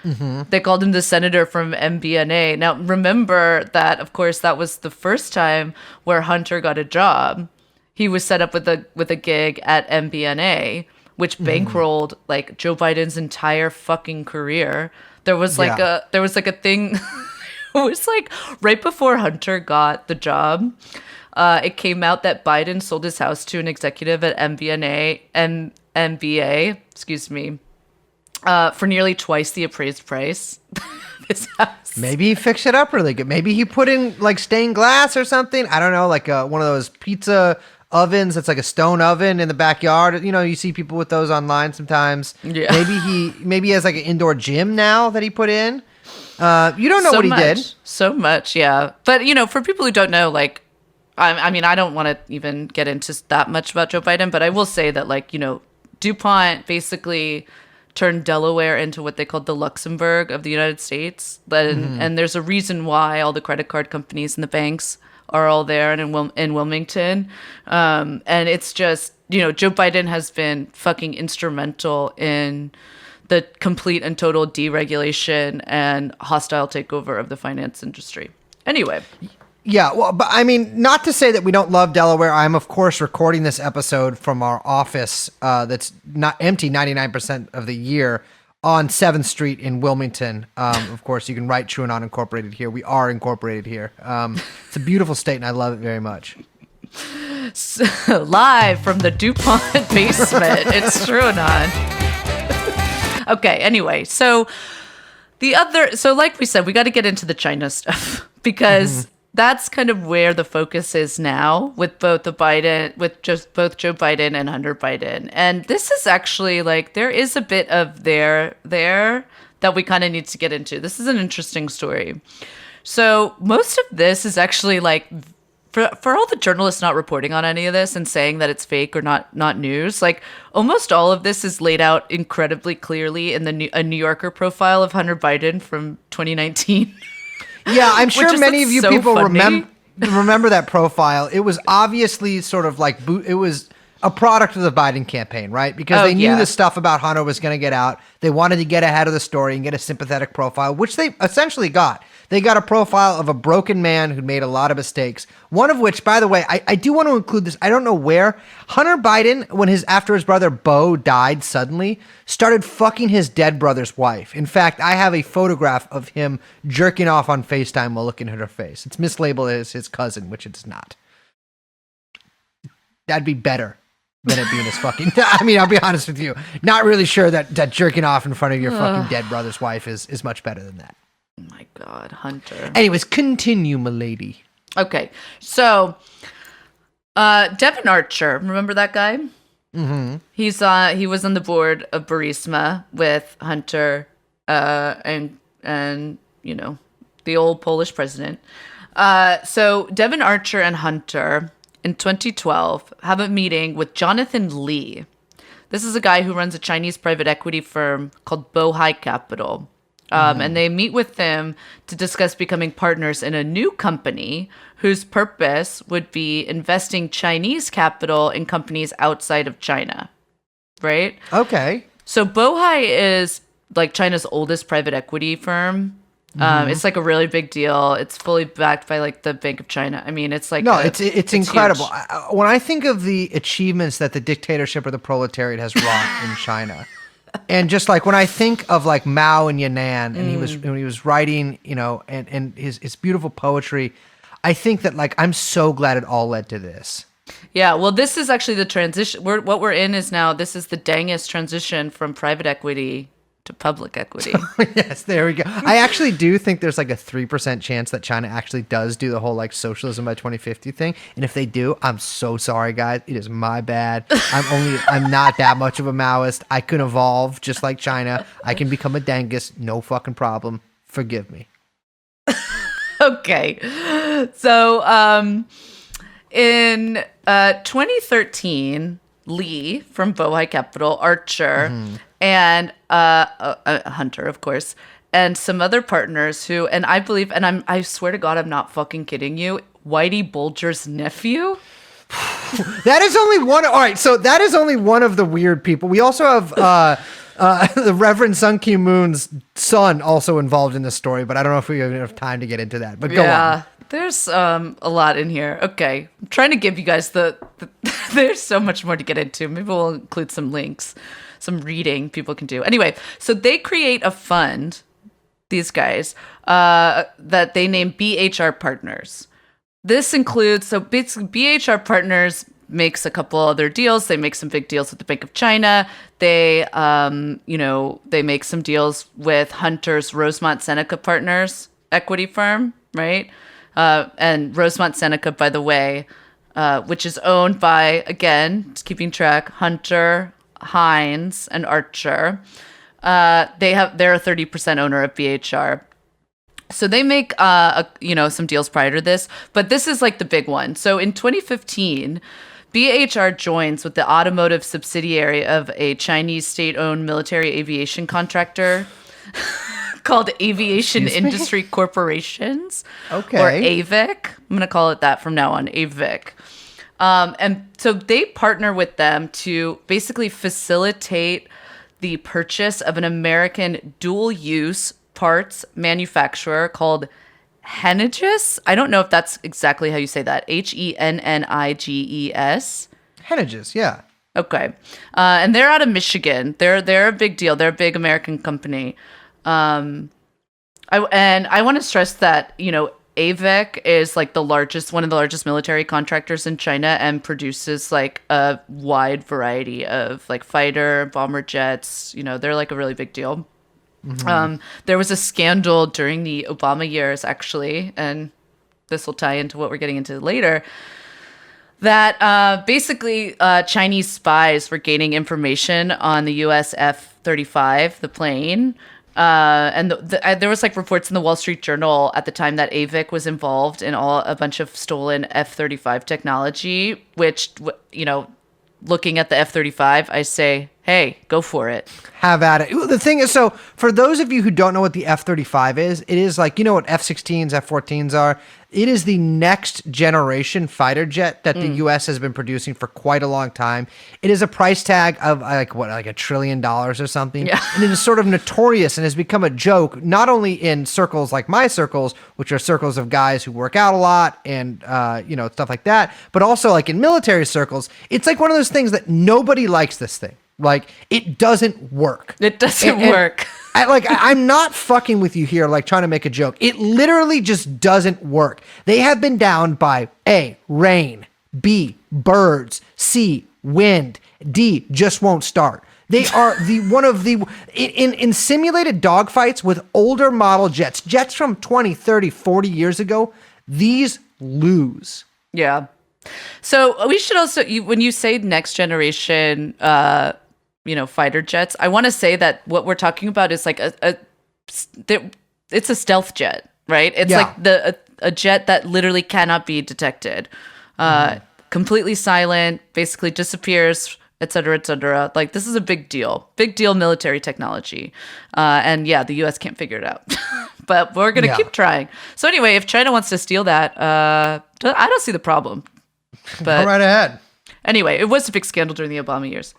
Mm-hmm. They called him the senator from MBNA. Now, remember that, of course, that was the first time where Hunter got a job. He was set up with a gig at MBNA, which bankrolled like Joe Biden's entire fucking career. There was like a thing. It was like right before Hunter got the job. It came out that Biden sold his house to an executive at MBA, excuse me, for nearly twice the appraised price. His house. Maybe he fixed it up really good. Maybe he put in like stained glass or something. I don't know, like one of those pizza ovens that's like a stone oven in the backyard. You know, you see people with those online sometimes. Yeah. Maybe he has like an indoor gym now that he put in. You don't know what he did. So much, yeah. But, you know, for people who don't know, like, I mean, I don't want to even get into that much about Joe Biden, but I will say that, like, you know, DuPont basically turned Delaware into what they called the Luxembourg of the United States. And there's a reason why all the credit card companies and the banks are all there and in Wilmington. And it's just, you know, Joe Biden has been fucking instrumental in the complete and total deregulation and hostile takeover of the finance industry. Anyway. Yeah, well, but I mean, not to say that we don't love Delaware. I'm, of course, recording this episode from our office that's not empty 99% of the year on 7th Street in Wilmington. Of course, you can write TrueAnon Incorporated here. We are incorporated here. It's a beautiful state, and I love it very much. So, live from the DuPont basement, it's TrueAnon. Okay, anyway, so like we said, we got to get into the China stuff because that's kind of where the focus is now with both Joe Biden and Hunter Biden. And this is actually like, there is a bit of there that we kind of need to get into. This is an interesting story. So most of this is actually like, for all the journalists not reporting on any of this and saying that it's fake or not news, like almost all of this is laid out incredibly clearly in a New Yorker profile of Hunter Biden from 2019. Yeah, I'm sure many of you so people funny. remember that profile. It was obviously sort of like it was a product of the Biden campaign, right? Because they knew the stuff about Hunter was going to get out. They wanted to get ahead of the story and get a sympathetic profile, which they essentially got. They got a profile of a broken man who made a lot of mistakes. One of which, by the way, I do want to include this. I don't know where. Hunter Biden, after his brother Beau died suddenly, started fucking his dead brother's wife. In fact, I have a photograph of him jerking off on FaceTime while looking at her face. It's mislabeled as his cousin, which it's not. That'd be better than it being his fucking... I mean, I'll be honest with you. Not really sure that jerking off in front of your fucking dead brother's wife is much better than that. Oh my God, Hunter. Anyways, continue, milady. Okay, so Devin Archer, remember that guy? Mm-hmm. He was on the board of Burisma with Hunter and you know, the old Polish president. So Devin Archer and Hunter in 2012 have a meeting with Jonathan Lee. This is a guy who runs a Chinese private equity firm called Bohai Capital. And they meet with them to discuss becoming partners in a new company whose purpose would be investing Chinese capital in companies outside of China, right? Okay. So Bohai is like China's oldest private equity firm. It's like a really big deal. It's fully backed by like the Bank of China. I mean, it's like it's incredible. When I think of the achievements that the dictatorship or the proletariat has wrought in China. And just like when I think of like Mao and Yan'an, and when he was writing, you know, and his beautiful poetry, I think that like I'm so glad it all led to this. Yeah, well, this is actually the transition. What we're in is now. This is the Dengist transition from private equity to public equity. Yes, there we go. I actually do think there's like a 3% chance that China actually does do the whole like socialism by 2050 thing. And if they do, I'm so sorry, guys. It is my bad. I'm not that much of a Maoist. I can evolve just like China. I can become a Dengist. No fucking problem. Forgive me. Okay. So, in 2013, Lee from Bohai Capital, Archer, and Hunter, of course, and some other partners who, and I believe, and I swear to God, I'm not fucking kidding you, Whitey Bulger's nephew? That is only one. All right, so that is only one of the weird people. We also have the Reverend Sun Ki Moon's son also involved in this story, but I don't know if we have enough time to get into that. But go on. There's a lot in here. Okay, I'm trying to give you guys the there's so much more to get into. Maybe we'll include some links, some reading people can do. Anyway, so they create a fund, these guys, that they name BHR Partners. This includes, so BHR Partners makes a couple other deals. They make some big deals with the Bank of China. They, they make some deals with Hunter's Rosemont Seneca Partners equity firm, right? And Rosemont Seneca, by the way, which is owned by, again, just keeping track, Hunter, Hines, and Archer. They're a 30% owner of BHR. So they make, some deals prior to this, but this is like the big one. So in 2015, BHR joins with the automotive subsidiary of a Chinese state-owned military aviation contractor called Aviation Industry Corporations, or AVIC. I'm going to call it that from now on, AVIC. And so they partner with them to basically facilitate the purchase of an American dual-use parts manufacturer called Henniges. I don't know if that's exactly how you say that. Henniges. Henniges, yeah. Okay. And they're out of Michigan. They're a big deal. They're a big American company. I want to stress that, AVIC is like one of the largest military contractors in China and produces like a wide variety of like fighter, bomber jets. They're like a really big deal. Mm-hmm. There was a scandal during the Obama years, actually, and this will tie into what we're getting into later, that basically Chinese spies were gaining information on the US F-35, the plane. And there was like reports in the Wall Street Journal at the time that AVIC was involved in a bunch of stolen F-35 technology, which, looking at the F-35, I say, hey, go for it. Have at it. The thing is, so for those of you who don't know what the F-35 is, it is like, what F-16s, F-14s are? It is the next generation fighter jet that the U.S. has been producing for quite a long time. It is a price tag of like $1 trillion or something. Yeah. And it is sort of notorious and has become a joke, not only in circles like my circles, which are circles of guys who work out a lot and, stuff like that, but also like in military circles. It's like one of those things that nobody likes this thing. Like, it doesn't work. It doesn't work. I'm not fucking with you here, like trying to make a joke. It literally just doesn't work. They have been down by A, rain, B, birds, C, wind, D, just won't start. They are in simulated dogfights with older model jets from 20, 30, 40 years ago, these lose. Yeah. So we should also, when you say next generation, fighter jets, I want to say that what we're talking about is like it's a stealth jet, right? It's like a jet that literally cannot be detected, completely silent, basically disappears, et cetera, et cetera. Like, this is a big deal military technology. And yeah, the US can't figure it out, but we're going to keep trying. So anyway, if China wants to steal that, I don't see the problem. But go right ahead. Anyway, it was a big scandal during the Obama years.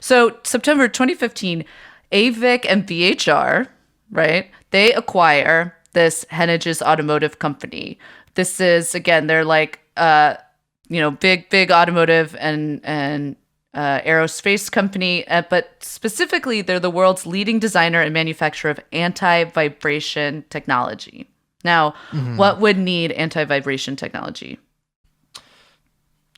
So September 2015, AVIC and BHR, right? They acquire this Henniges Automotive Company. This is, again, they're like, big automotive and aerospace company, but specifically, they're the world's leading designer and manufacturer of anti-vibration technology. Now, what would need anti-vibration technology?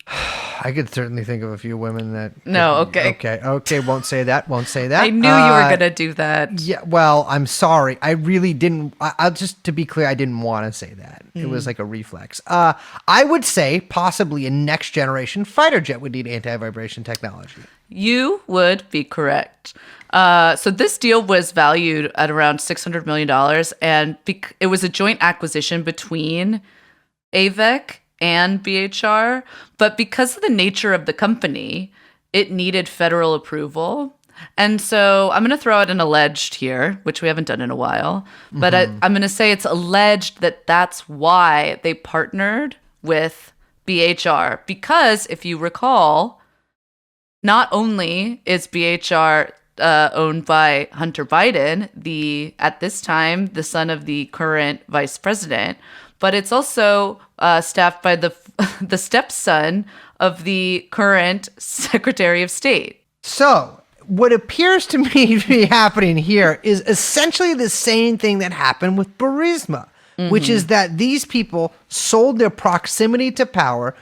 I could certainly think of a few women that... No, okay. Okay, won't say that. I knew you were going to do that. Yeah, well, I'm sorry. I really didn't... I'll just, to be clear, I didn't want to say that. It was like a reflex. I would say possibly a next generation fighter jet would need anti-vibration technology. You would be correct. So this deal was valued at around $600 million, and it was a joint acquisition between AVIC and BHR, but because of the nature of the company, it needed federal approval. And so I'm going to throw out an alleged here, which we haven't done in a while, but I'm going to say it's alleged that that's why they partnered with BHR because, if you recall, not only is BHR owned by Hunter Biden, at this time the son of the current vice president, but it's also staffed by the stepson of the current Secretary of State. So what appears to me to be happening here is essentially the same thing that happened with Burisma, which is that these people sold their proximity to power,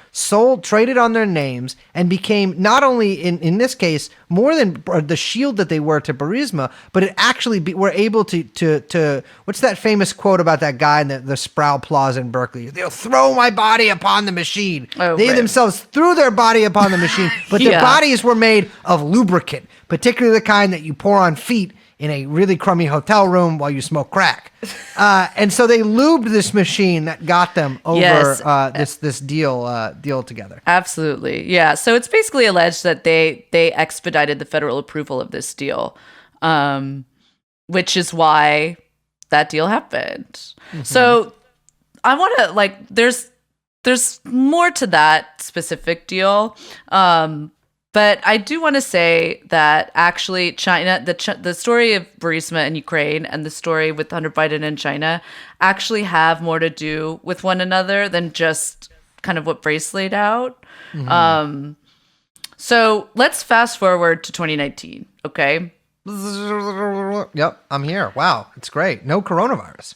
traded on their names, and became not only, in this case, more than the shield that they were to Burisma, but it actually were able to what's that famous quote about that guy in the Sproul Plaza in Berkeley? They'll throw my body upon the machine. They themselves threw their body upon the machine, but their bodies were made of lubricant, particularly the kind that you pour on feet in a really crummy hotel room while you smoke crack. And so they lubed this machine that got them over this deal together. Absolutely. Yeah. So it's basically alleged that they expedited the federal approval of this deal, which is why that deal happened. Mm-hmm. So I want to there's more to that specific deal. But I do want to say that actually China, the story of Burisma and Ukraine and the story with Hunter Biden and China actually have more to do with one another than just kind of what Brace laid out. Mm-hmm. So let's fast forward to 2019, okay? Yep, I'm here. Wow, it's great. No coronavirus.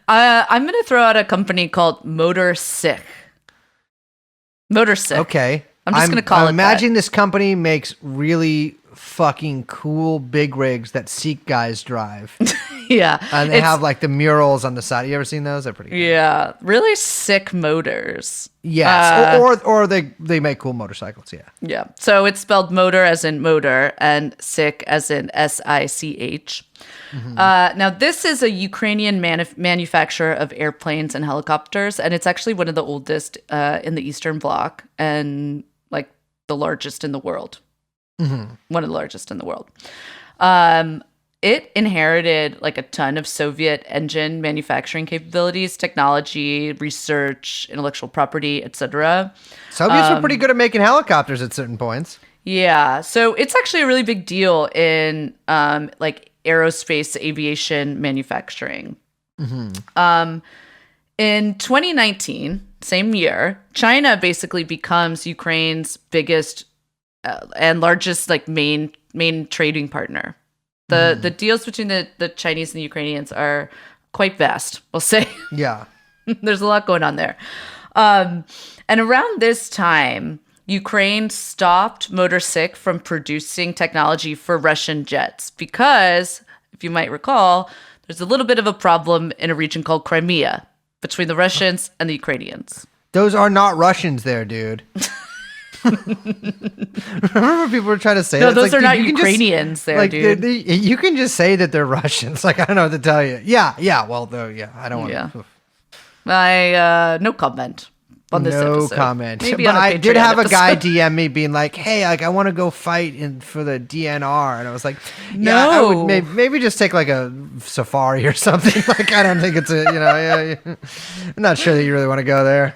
I'm going to throw out a company called Motorsic. Okay. I'm just going to call it imagine this company makes really fucking cool big rigs that Sikh guys drive. Yeah. And they have like the murals on the side. You ever seen those? They're pretty cool. Yeah. Really sick motors. Yes. Or they make cool motorcycles. Yeah. Yeah. So it's spelled motor as in motor and Sikh as in SICH. Mm-hmm. Now, this is a Ukrainian manufacturer of airplanes and helicopters, and it's actually one of the oldest in the Eastern Bloc and like the largest in the world. Mm-hmm. One of the largest in the world. It inherited like a ton of Soviet engine manufacturing capabilities, technology, research, intellectual property, etc. Soviets were pretty good at making helicopters at certain points. Yeah, so it's actually a really big deal in like aerospace aviation manufacturing. Mm-hmm. In 2019, same year, China basically becomes Ukraine's biggest and largest like main trading partner. The deals between the Chinese and the Ukrainians are quite vast, we'll say. Yeah. There's a lot going on there. And around this time, Ukraine stopped Motorsic from producing technology for Russian jets because, if you might recall, there's a little bit of a problem in a region called Crimea between the Russians and the Ukrainians. Those are not Russians there, dude. Remember when people were trying to say that? No, those are not Ukrainians there, dude. You can just say that they're Russians. Like, I don't know what to tell you. Yeah. Well, though, yeah. I don't want to. No comment on this episode. No comment. Maybe but I did have a guy DM me being like, hey, like, I want to go fight for the DNR. And I was like, yeah, I would maybe just take like a safari or something. Like, I don't think it's I'm not sure that you really want to go there.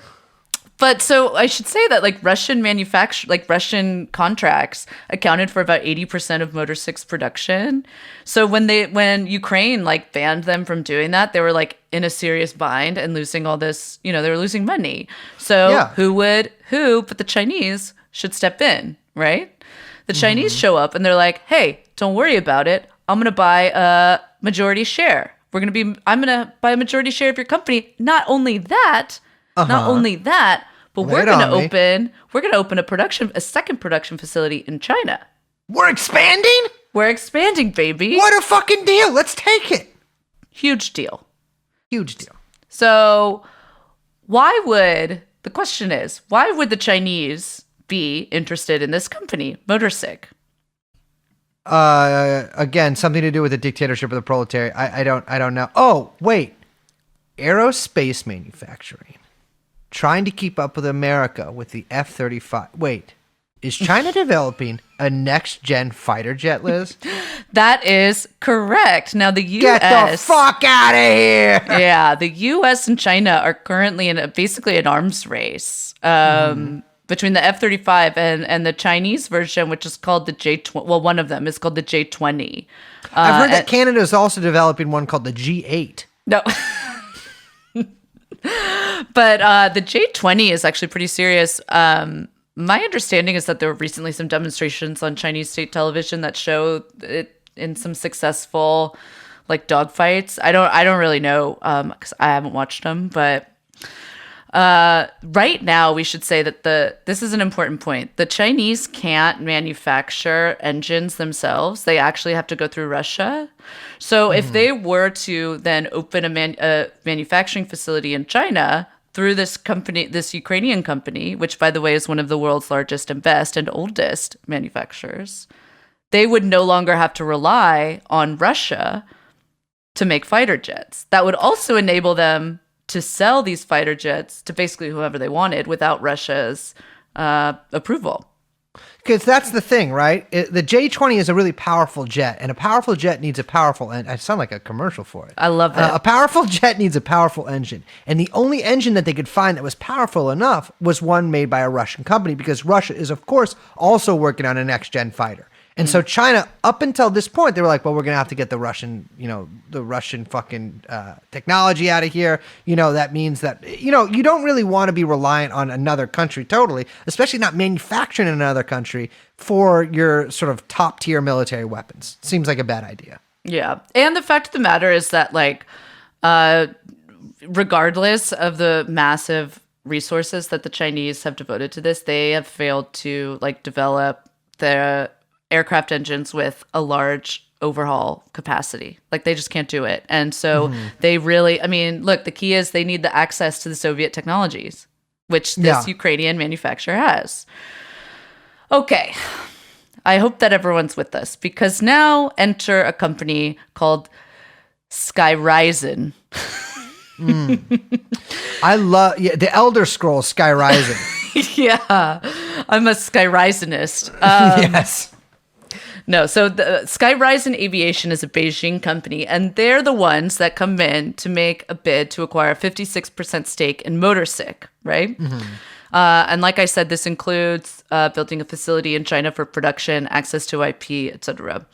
But so I should say that like Russian contracts accounted for about 80% of Motorsic's production. So when Ukraine like banned them from doing that, they were like in a serious bind and losing all this, they were losing money. So who but the Chinese should step in, right? The Chinese show up and they're like, hey, don't worry about it. I'm going to buy a majority share. I'm going to buy a majority share of your company. Not only that, but we're going to open a second production facility in China. We're expanding? We're expanding, baby. What a fucking deal. Let's take it. Huge deal. Huge deal. So the question is, why would the Chinese be interested in this company, Motorsic? Again, something to do with the dictatorship of the proletariat. I don't know. Oh, wait. Aerospace manufacturing. Trying to keep up with America with the F-35. Wait. Is China developing a next-gen fighter jet, Liz? That is correct. Now, the U.S. Get the fuck out of here! Yeah, the U.S. and China are currently in basically an arms race between the F-35 and the Chinese version, which is called the J-20. Well, one of them is called the J-20. I've heard that Canada is also developing one called the G-8. No. But the J-20 is actually pretty serious. My understanding is that there were recently some demonstrations on Chinese state television that show it in some successful like dogfights. I don't really know because I haven't watched them, but right now we should say that this is an important point. The Chinese can't manufacture engines themselves. They actually have to go through Russia. So if they were to then open a manufacturing facility in China through this company, this Ukrainian company, which, by the way, is one of the world's largest and best and oldest manufacturers, they would no longer have to rely on Russia to make fighter jets. That would also enable them to sell these fighter jets to basically whoever they wanted without Russia's approval. Because that's the thing, right? The J-20 is a really powerful jet, and a powerful jet needs a powerful engine. I sound like a commercial for it. I love that. A powerful jet needs a powerful engine. And the only engine that they could find that was powerful enough was one made by a Russian company, because Russia is, of course, also working on a next-gen fighter. And so China, up until this point, they were like, well, we're going to have to get the Russian fucking technology out of here. That means that, you don't really want to be reliant on another country totally, especially not manufacturing in another country for your sort of top tier military weapons. Seems like a bad idea. Yeah. And the fact of the matter is that, like, regardless of the massive resources that the Chinese have devoted to this, they have failed to, like, develop the aircraft engines with a large overhaul capacity. Like, they just can't do it. And so they really, look, the key is they need the access to the Soviet technologies, which this Ukrainian manufacturer has. Okay. I hope that everyone's with us, because now enter a company called Skyryzen. I love the Elder Scrolls Skyryzen. Yeah. I'm a Skyryzenist. Yes. No, so the Skyryzen Aviation is a Beijing company, and they're the ones that come in to make a bid to acquire a 56% stake in Motorsic, right? And like I said, this includes building a facility in China for production, access to IP, etc.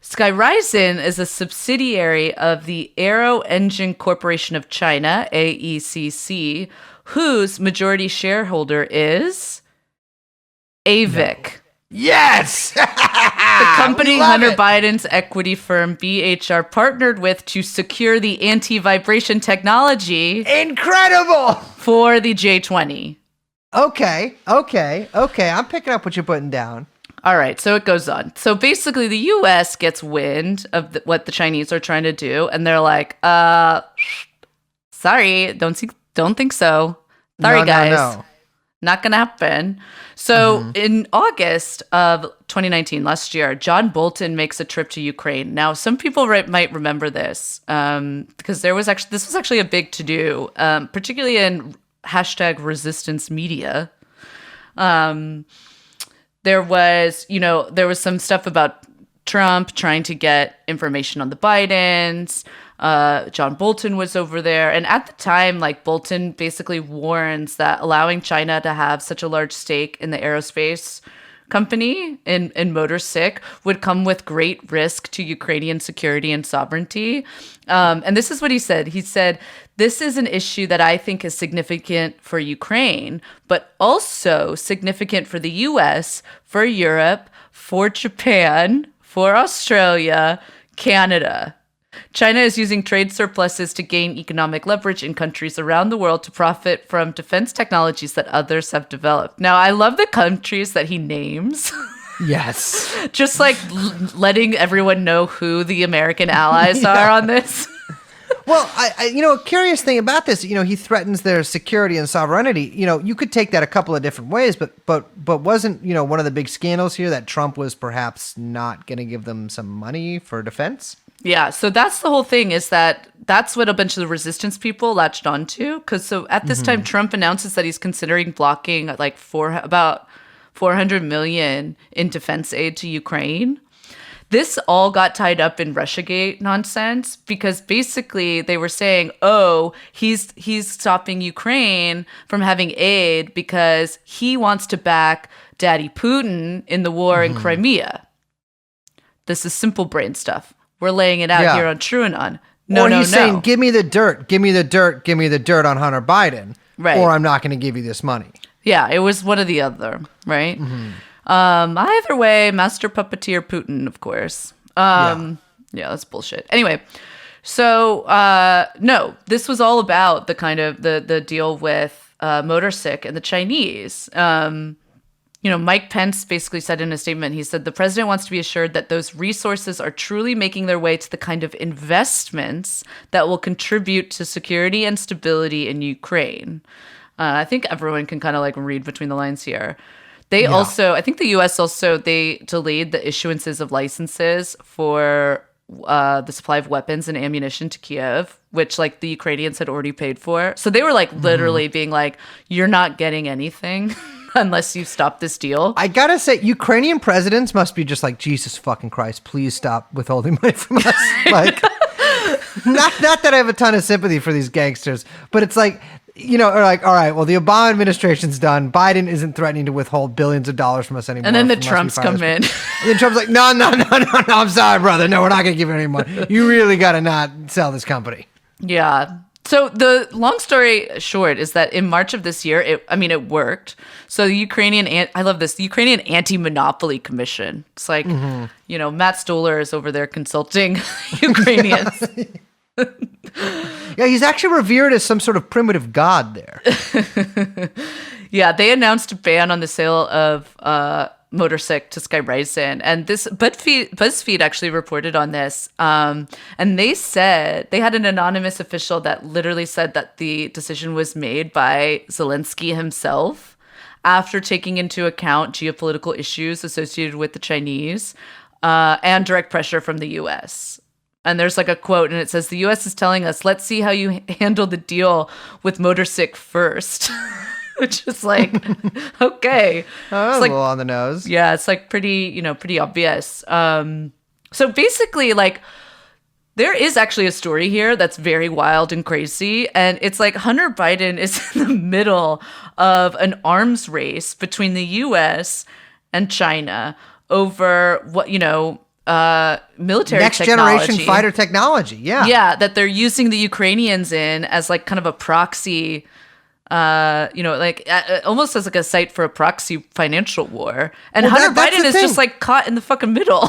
Skyryzen is a subsidiary of the Aero Engine Corporation of China, AECC, whose majority shareholder is AVIC. No. Yes! The company Hunter Biden's equity firm BHR partnered with to secure the anti-vibration technology. Incredible! For the J-20. Okay. I'm picking up what you're putting down. All right, so it goes on. So basically, the U.S. gets wind of what the Chinese are trying to do, and they're like, sorry, don't think so. Sorry, guys. No. Not going to happen. So in August of 2019, last year, John Bolton makes a trip to Ukraine. Now, some people might remember this because this was actually a big to-do, particularly in #resistance media. There was some stuff about Trump trying to get information on the Bidens. John Bolton was over there. And at the time, like, Bolton basically warns that allowing China to have such a large stake in the aerospace company in Motorsic would come with great risk to Ukrainian security and sovereignty. And this is what he said. He said, this is an issue that I think is significant for Ukraine, but also significant for the US, for Europe, for Japan, for Australia, Canada. China is using trade surpluses to gain economic leverage in countries around the world to profit from defense technologies that others have developed. Now, I love the countries that he names. Yes. Just like letting everyone know who the American allies are on this. Well, a curious thing about this, he threatens their security and sovereignty. You could take that a couple of different ways, but wasn't, one of the big scandals here that Trump was perhaps not going to give them some money for defense? Yeah, so that's the whole thing, is that's what a bunch of the resistance people latched onto. Because at this time, Trump announces that he's considering blocking like about $400 million in defense aid to Ukraine. This all got tied up in Russiagate nonsense because basically they were saying, oh, he's stopping Ukraine from having aid because he wants to back Daddy Putin in the war in Crimea. This is simple brain stuff. We're laying it out here on TrueAnon. He's saying, give me the dirt, give me the dirt, give me the dirt on Hunter Biden, or I'm not going to give you this money. Yeah, it was one or the other, right? Either way, master puppeteer Putin, of course. Yeah, that's bullshit. Anyway, so no, this was all about the kind of the deal with Motorsick and the Chinese. Mike Pence basically said in a statement, he said, the president wants to be assured that those resources are truly making their way to the kind of investments that will contribute to security and stability in Ukraine. I think everyone can kind of like read between the lines here. They also, I think the U.S. also, they delayed the issuances of licenses for the supply of weapons and ammunition to Kiev, which like the Ukrainians had already paid for. So they were like literally being like, you're not getting anything unless you stop this deal. I gotta say, Ukrainian presidents must be just like, Jesus fucking Christ, please stop withholding money from us. Like, not that I have a ton of sympathy for these gangsters, but it's like, or like, all right, well, the Obama administration's done. Biden isn't threatening to withhold billions of dollars from us anymore. And then the Trumps come in. And then Trump's like, no, I'm sorry, brother. No, we're not going to give you any money. You really got to not sell this company. Yeah. So the long story short is that in March of this year, it worked. So the I love this, the Ukrainian Anti-Monopoly Commission. It's like, Matt Stoller is over there consulting Ukrainians. Yeah, he's actually revered as some sort of primitive god there. Yeah, they announced a ban on the sale of Motorsick to Sky Ryzen, and this BuzzFeed actually reported on this, and they said they had an anonymous official that literally said that the decision was made by Zelensky himself after taking into account geopolitical issues associated with the Chinese and direct pressure from the U.S. And there's like a quote, and it says, the U.S. is telling us, let's see how you handle the deal with Motorsick first. Which is like, okay. Oh, it's like, a little on the nose. Yeah, it's like pretty obvious. So basically, like, there is actually a story here that's very wild and crazy. And it's like Hunter Biden is in the middle of an arms race between the U.S. and China over what, military next technology. Generation fighter technology. Yeah, that they're using the Ukrainians in as like kind of a proxy, almost as like a site for a proxy financial war. And Hunter Biden is just like caught in the fucking middle.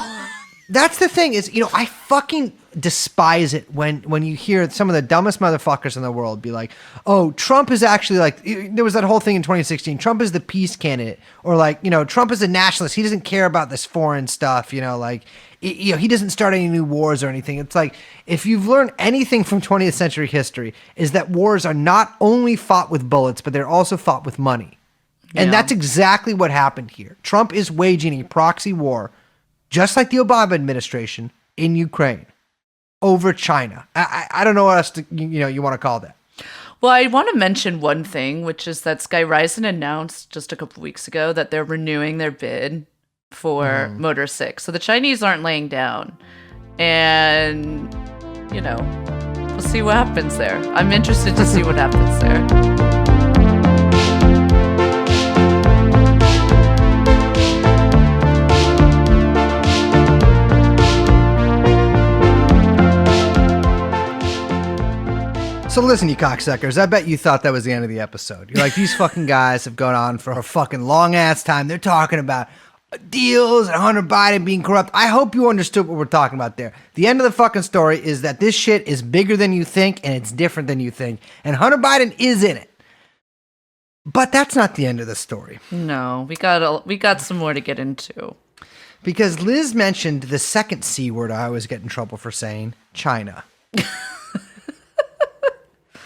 That's the thing is, I fucking despise it when you hear some of the dumbest motherfuckers in the world be like, oh, Trump is actually like, there was that whole thing in 2016, Trump is the peace candidate, or like, Trump is a nationalist. He doesn't care about this foreign stuff, he doesn't start any new wars or anything. It's like, if you've learned anything from 20th century history, is that wars are not only fought with bullets, but they're also fought with money. Yeah. And that's exactly what happened here. Trump is waging a proxy war, just like the Obama administration, in Ukraine over China. I don't know what else you want to call that. Well, I want to mention one thing, which is that Sky Ryzen announced just a couple of weeks ago that they're renewing their bid for Motorsick. So the Chinese aren't laying down. And, we'll see what happens there. I'm interested to see what happens there. So listen, you cocksuckers, I bet you thought that was the end of the episode. You're like, these fucking guys have gone on for a fucking long ass time. They're talking about deals and Hunter Biden being corrupt. I hope you understood what we're talking about there. The end of the fucking story is that this shit is bigger than you think and it's different than you think. And Hunter Biden is in it. But that's not the end of the story. No, we got some more to get into. Because Liz mentioned the second C word I always get in trouble for saying, China.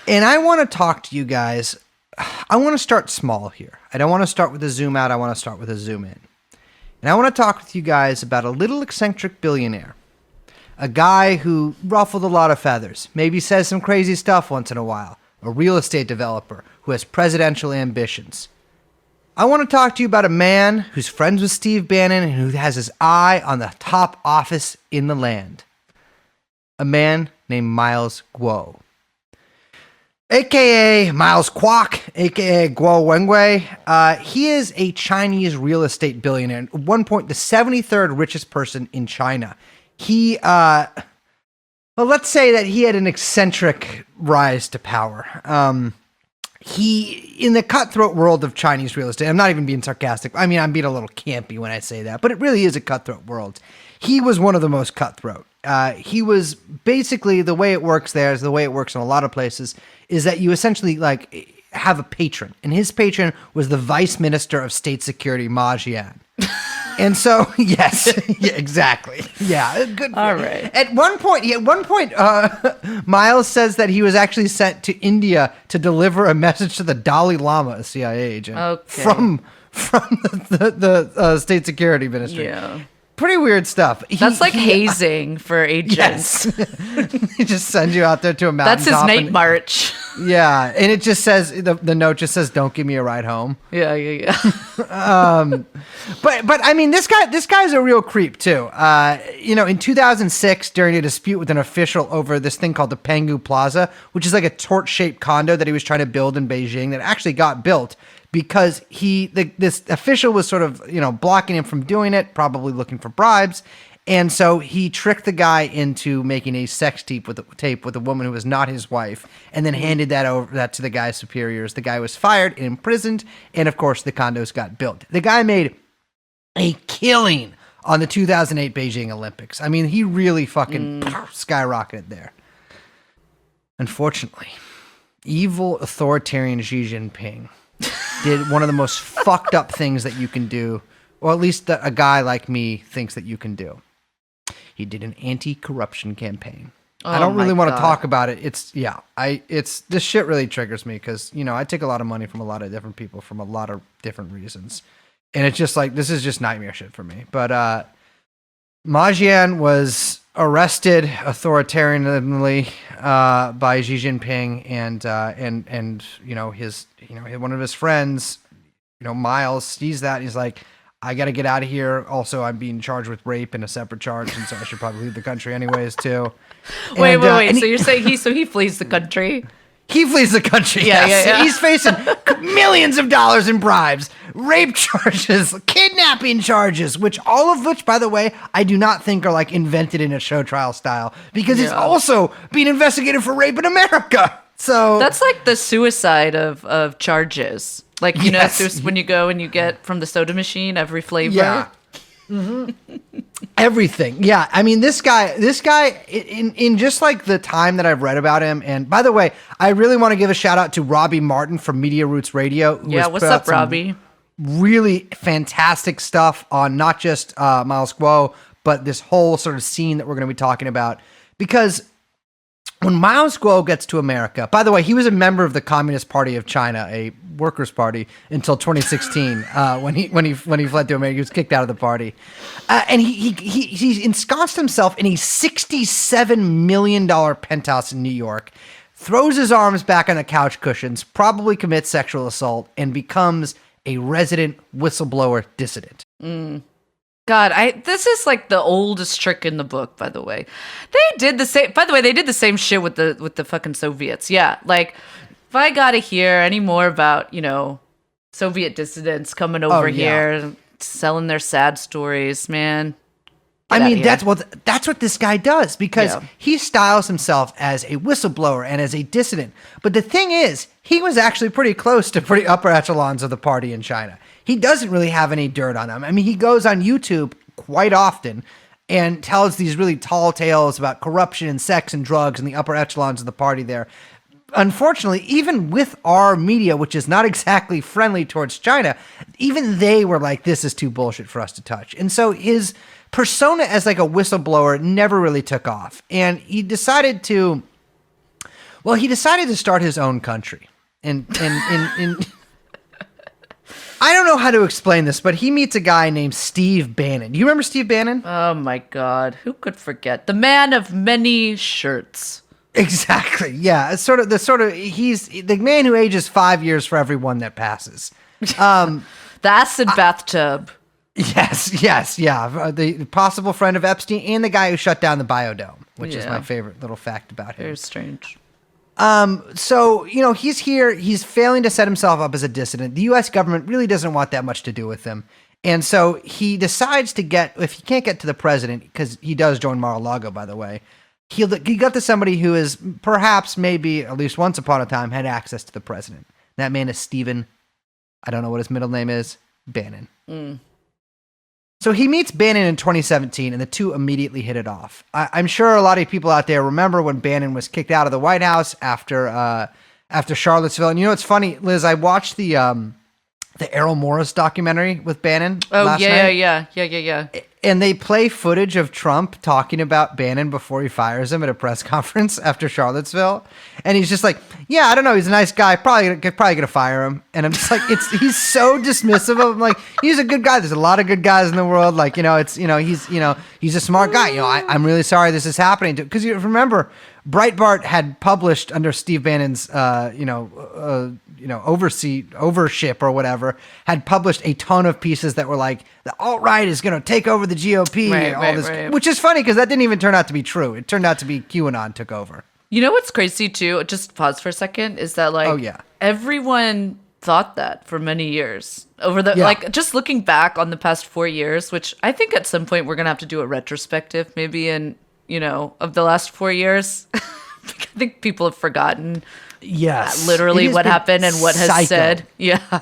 And I want to talk to you guys. I want to start small here. I don't want to start with a zoom out. I want to start with a zoom in. And I want to talk with you guys about a little eccentric billionaire. A guy who ruffled a lot of feathers. Maybe says some crazy stuff once in a while. A real estate developer who has presidential ambitions. I want to talk to you about a man who's friends with Steve Bannon and who has his eye on the top office in the land. A man named Miles Guo. AKA Miles Kwok, AKA Guo Wengwei. He is a Chinese real estate billionaire. At one point, the 73rd richest person in China. He, well, let's say that he had an eccentric rise to power. He, in the cutthroat world of Chinese real estate, I'm not even being sarcastic. I mean, I'm being a little campy when I say that, but it really is a cutthroat world. He was one of the most cutthroat. He was basically, the way it works there is the way it works in a lot of places, is that you essentially like have a patron, and his patron was the Vice Minister of State Security, Ma Jian. And so, yes, yeah, exactly. Yeah, good. All right. At one point, Miles says that he was actually sent to India to deliver a message to the Dalai Lama, a CIA agent, from the State Security Ministry. Yeah. Pretty weird stuff. That's like hazing for agents. Yes. He just sends you out there to a mountain. That's his night march. Yeah, and it just says, the note just says, "Don't give me a ride home." Yeah. But I mean, this guy's a real creep too. In 2006, during a dispute with an official over this thing called the Pangu Plaza, which is like a torch-shaped condo that he was trying to build in Beijing that actually got built because this official was sort of, blocking him from doing it, probably looking for bribes. And so he tricked the guy into making a sex tape with a woman who was not his wife, and then handed that to the guy's superiors. The guy was fired and imprisoned, and of course the condos got built. The guy made a killing on the 2008 Beijing Olympics. I mean, he really fucking skyrocketed there. Unfortunately, evil authoritarian Xi Jinping did one of the most fucked up things that you can do, or at least a guy like me thinks that you can do. He did an anti-corruption campaign. I don't really want to talk about it. This shit really triggers me because, I take a lot of money from a lot of different people for a lot of different reasons. And it's just like, this is just nightmare shit for me. But Ma Jian was arrested authoritarianly by Xi Jinping and his one of his friends, Miles, sees that and he's like, I got to get out of here. Also, I'm being charged with rape in a separate charge, and so I should probably leave the country anyways, too. Wait. So you're saying he flees the country? He flees the country, yes. Yeah. He's facing millions of dollars in bribes, rape charges, kidnapping charges, all of which, by the way, I do not think are like invented in a show trial style, because he's also being investigated for rape in America. So that's like the suicide of charges. Like, when you go and you get from the soda machine every flavor. Yeah. Mm-hmm. Everything. Yeah. I mean, this guy in just like the time that I've read about him. And by the way, I really want to give a shout out to Robbie Martin from Media Roots Radio. Yeah. What's up, Robbie? Really fantastic stuff on not just Miles Guo, but this whole sort of scene that we're going to be talking about. Because when Miles Guo gets to America, by the way, he was a member of the Communist Party of China, a workers' party, until 2016, when he fled to America. He was kicked out of the party, and he ensconced himself in a $67 million penthouse in New York, throws his arms back on the couch cushions, probably commits sexual assault, and becomes a resident whistleblower dissident. God, this is like the oldest trick in the book, by the way. They did the same shit with the fucking Soviets. Yeah, like if I gotta hear any more about, Soviet dissidents coming over here and selling their sad stories, man. I mean, that's what this guy does, because he styles himself as a whistleblower and as a dissident. But the thing is, he was actually pretty close to pretty upper echelons of the party in China. He doesn't really have any dirt on them. I mean, he goes on YouTube quite often and tells these really tall tales about corruption and sex and drugs and the upper echelons of the party there. Unfortunately, even with our media, which is not exactly friendly towards China, even they were like, this is too bullshit for us to touch. And so his persona as like a whistleblower never really took off. And he decided to start his own country. And I don't know how to explain this, but he meets a guy named Steve Bannon. Do you remember Steve Bannon? Oh my God. Who could forget? The man of many shirts. Exactly. Yeah. It's he's the man who ages 5 years for every one that passes. The acid bathtub. Yes. Yeah. The possible friend of Epstein and the guy who shut down the biodome, which is my favorite little fact about him. Very strange. So, he's here. He's failing to set himself up as a dissident. The U.S. government really doesn't want that much to do with him. And so he decides to if he can't get to the president, because he does join Mar-a-Lago, by the way, he got to somebody who is perhaps, maybe, at least once upon a time, had access to the president. That man is Stephen, I don't know what his middle name is, Bannon. So he meets Bannon in 2017, and the two immediately hit it off. I'm sure a lot of people out there remember when Bannon was kicked out of the White House after Charlottesville. And it's funny, Liz, I watched the Errol Morris documentary with Bannon last night. Yeah. And they play footage of Trump talking about Bannon before he fires him at a press conference after Charlottesville. And he's just like, yeah, I don't know. He's a nice guy. Probably going to fire him. And I'm just like, he's so dismissive of him. Like, he's a good guy. There's a lot of good guys in the world. Like, he's a smart guy. I'm really sorry this is happening. Because you remember, Breitbart had published under Steve Bannon's, overship or whatever, had published a ton of pieces that were like, the alt-right is going to take over the GOP, right. Which is funny because that didn't even turn out to be true. It turned out to be QAnon took over. You know what's crazy too? Just pause for a second. Is that everyone thought that for many years just looking back on the past 4 years, which I think at some point we're going to have to do a retrospective, maybe of the last 4 years. I think people have forgotten. Yes. Literally what happened and what has said. Yeah.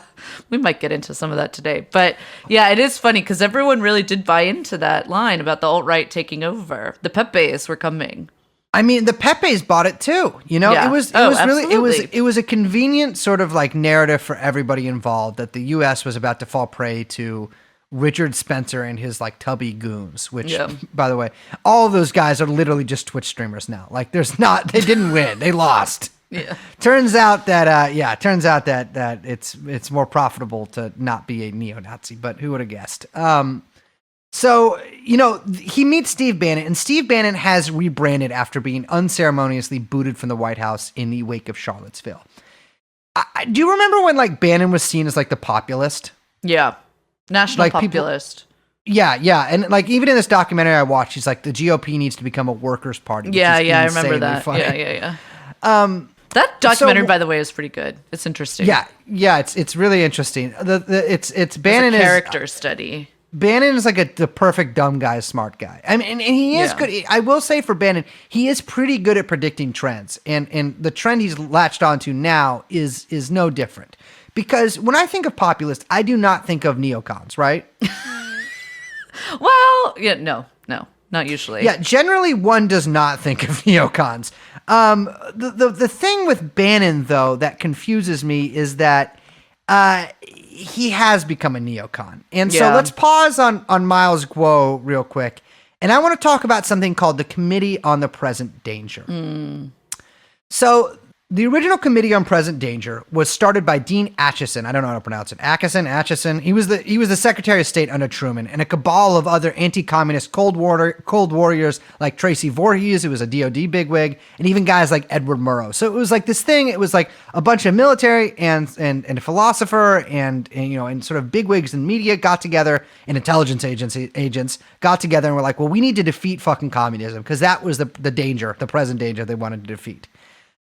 We might get into some of that today. But yeah, it is funny because everyone really did buy into that line about the alt-right taking over. The Pepes were coming. I mean, the Pepes bought it too. Yeah. It was really it was a convenient sort of like narrative for everybody involved that the US was about to fall prey to Richard Spencer and his like tubby goons, which by the way, all of those guys are literally just Twitch streamers now. Like they didn't win. They lost. Yeah. Turns out that it's more profitable to not be a neo-Nazi, but who would have guessed? So, he meets Steve Bannon, and Steve Bannon has rebranded after being unceremoniously booted from the White House in the wake of Charlottesville. Do you remember when Bannon was seen as the populist? Yeah. National populist. Yeah. And even in this documentary I watched, he's like, the GOP needs to become a workers' party. Yeah, I remember that. Funny. Yeah. That documentary, by the way, is pretty good. It's interesting. Yeah, it's really interesting. It's Bannon a character study. Bannon is the perfect dumb guy, smart guy. I mean, and he is good. I will say for Bannon, he is pretty good at predicting trends, and the trend he's latched onto now is no different. Because when I think of populist, I do not think of neocons, right? Well, yeah, no, not usually. Yeah, generally one does not think of neocons. The thing with Bannon, though, that confuses me is that he has become a neocon. And so let's pause on Miles Guo real quick. And I want to talk about something called the Committee on the Present Danger. So the original Committee on Present Danger was started by Dean Acheson. I don't know how to pronounce it. Acheson. He was the Secretary of State under Truman, and a cabal of other anti-communist Cold Warriors like Tracy Voorhees, who was a DOD bigwig, and even guys like Edward Murrow. So it was this thing. It was a bunch of military and a philosopher and sort of bigwigs in media got together, and intelligence agents got together and were like, well, we need to defeat fucking communism because that was the danger, the present danger they wanted to defeat.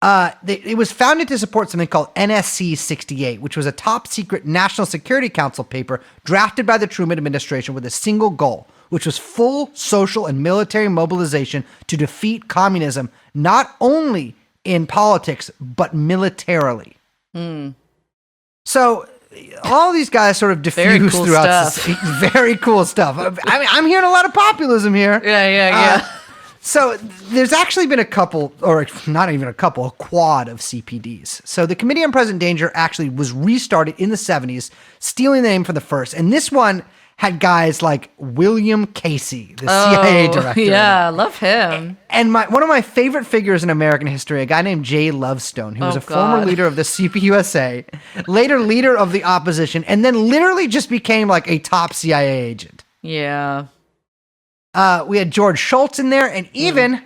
It was founded to support something called NSC 68, which was a top secret National Security Council paper drafted by the Truman administration with a single goal, which was full social and military mobilization to defeat communism, not only in politics, but militarily. So all these guys sort of diffuse cool throughout stuff. Very cool stuff. I mean, I'm hearing a lot of populism here. Yeah. So there's actually been a couple, or not even a couple, a quad of CPDs. So the Committee on Present Danger actually was restarted in the 70s, stealing the name from the first. And this one had guys like William Casey, the CIA director. Yeah, I love him. And one of my favorite figures in American history, a guy named Jay Lovestone, who was a former leader of the CPUSA, later leader of the opposition, and then literally just became a top CIA agent. Yeah. We had George Shultz in there, and even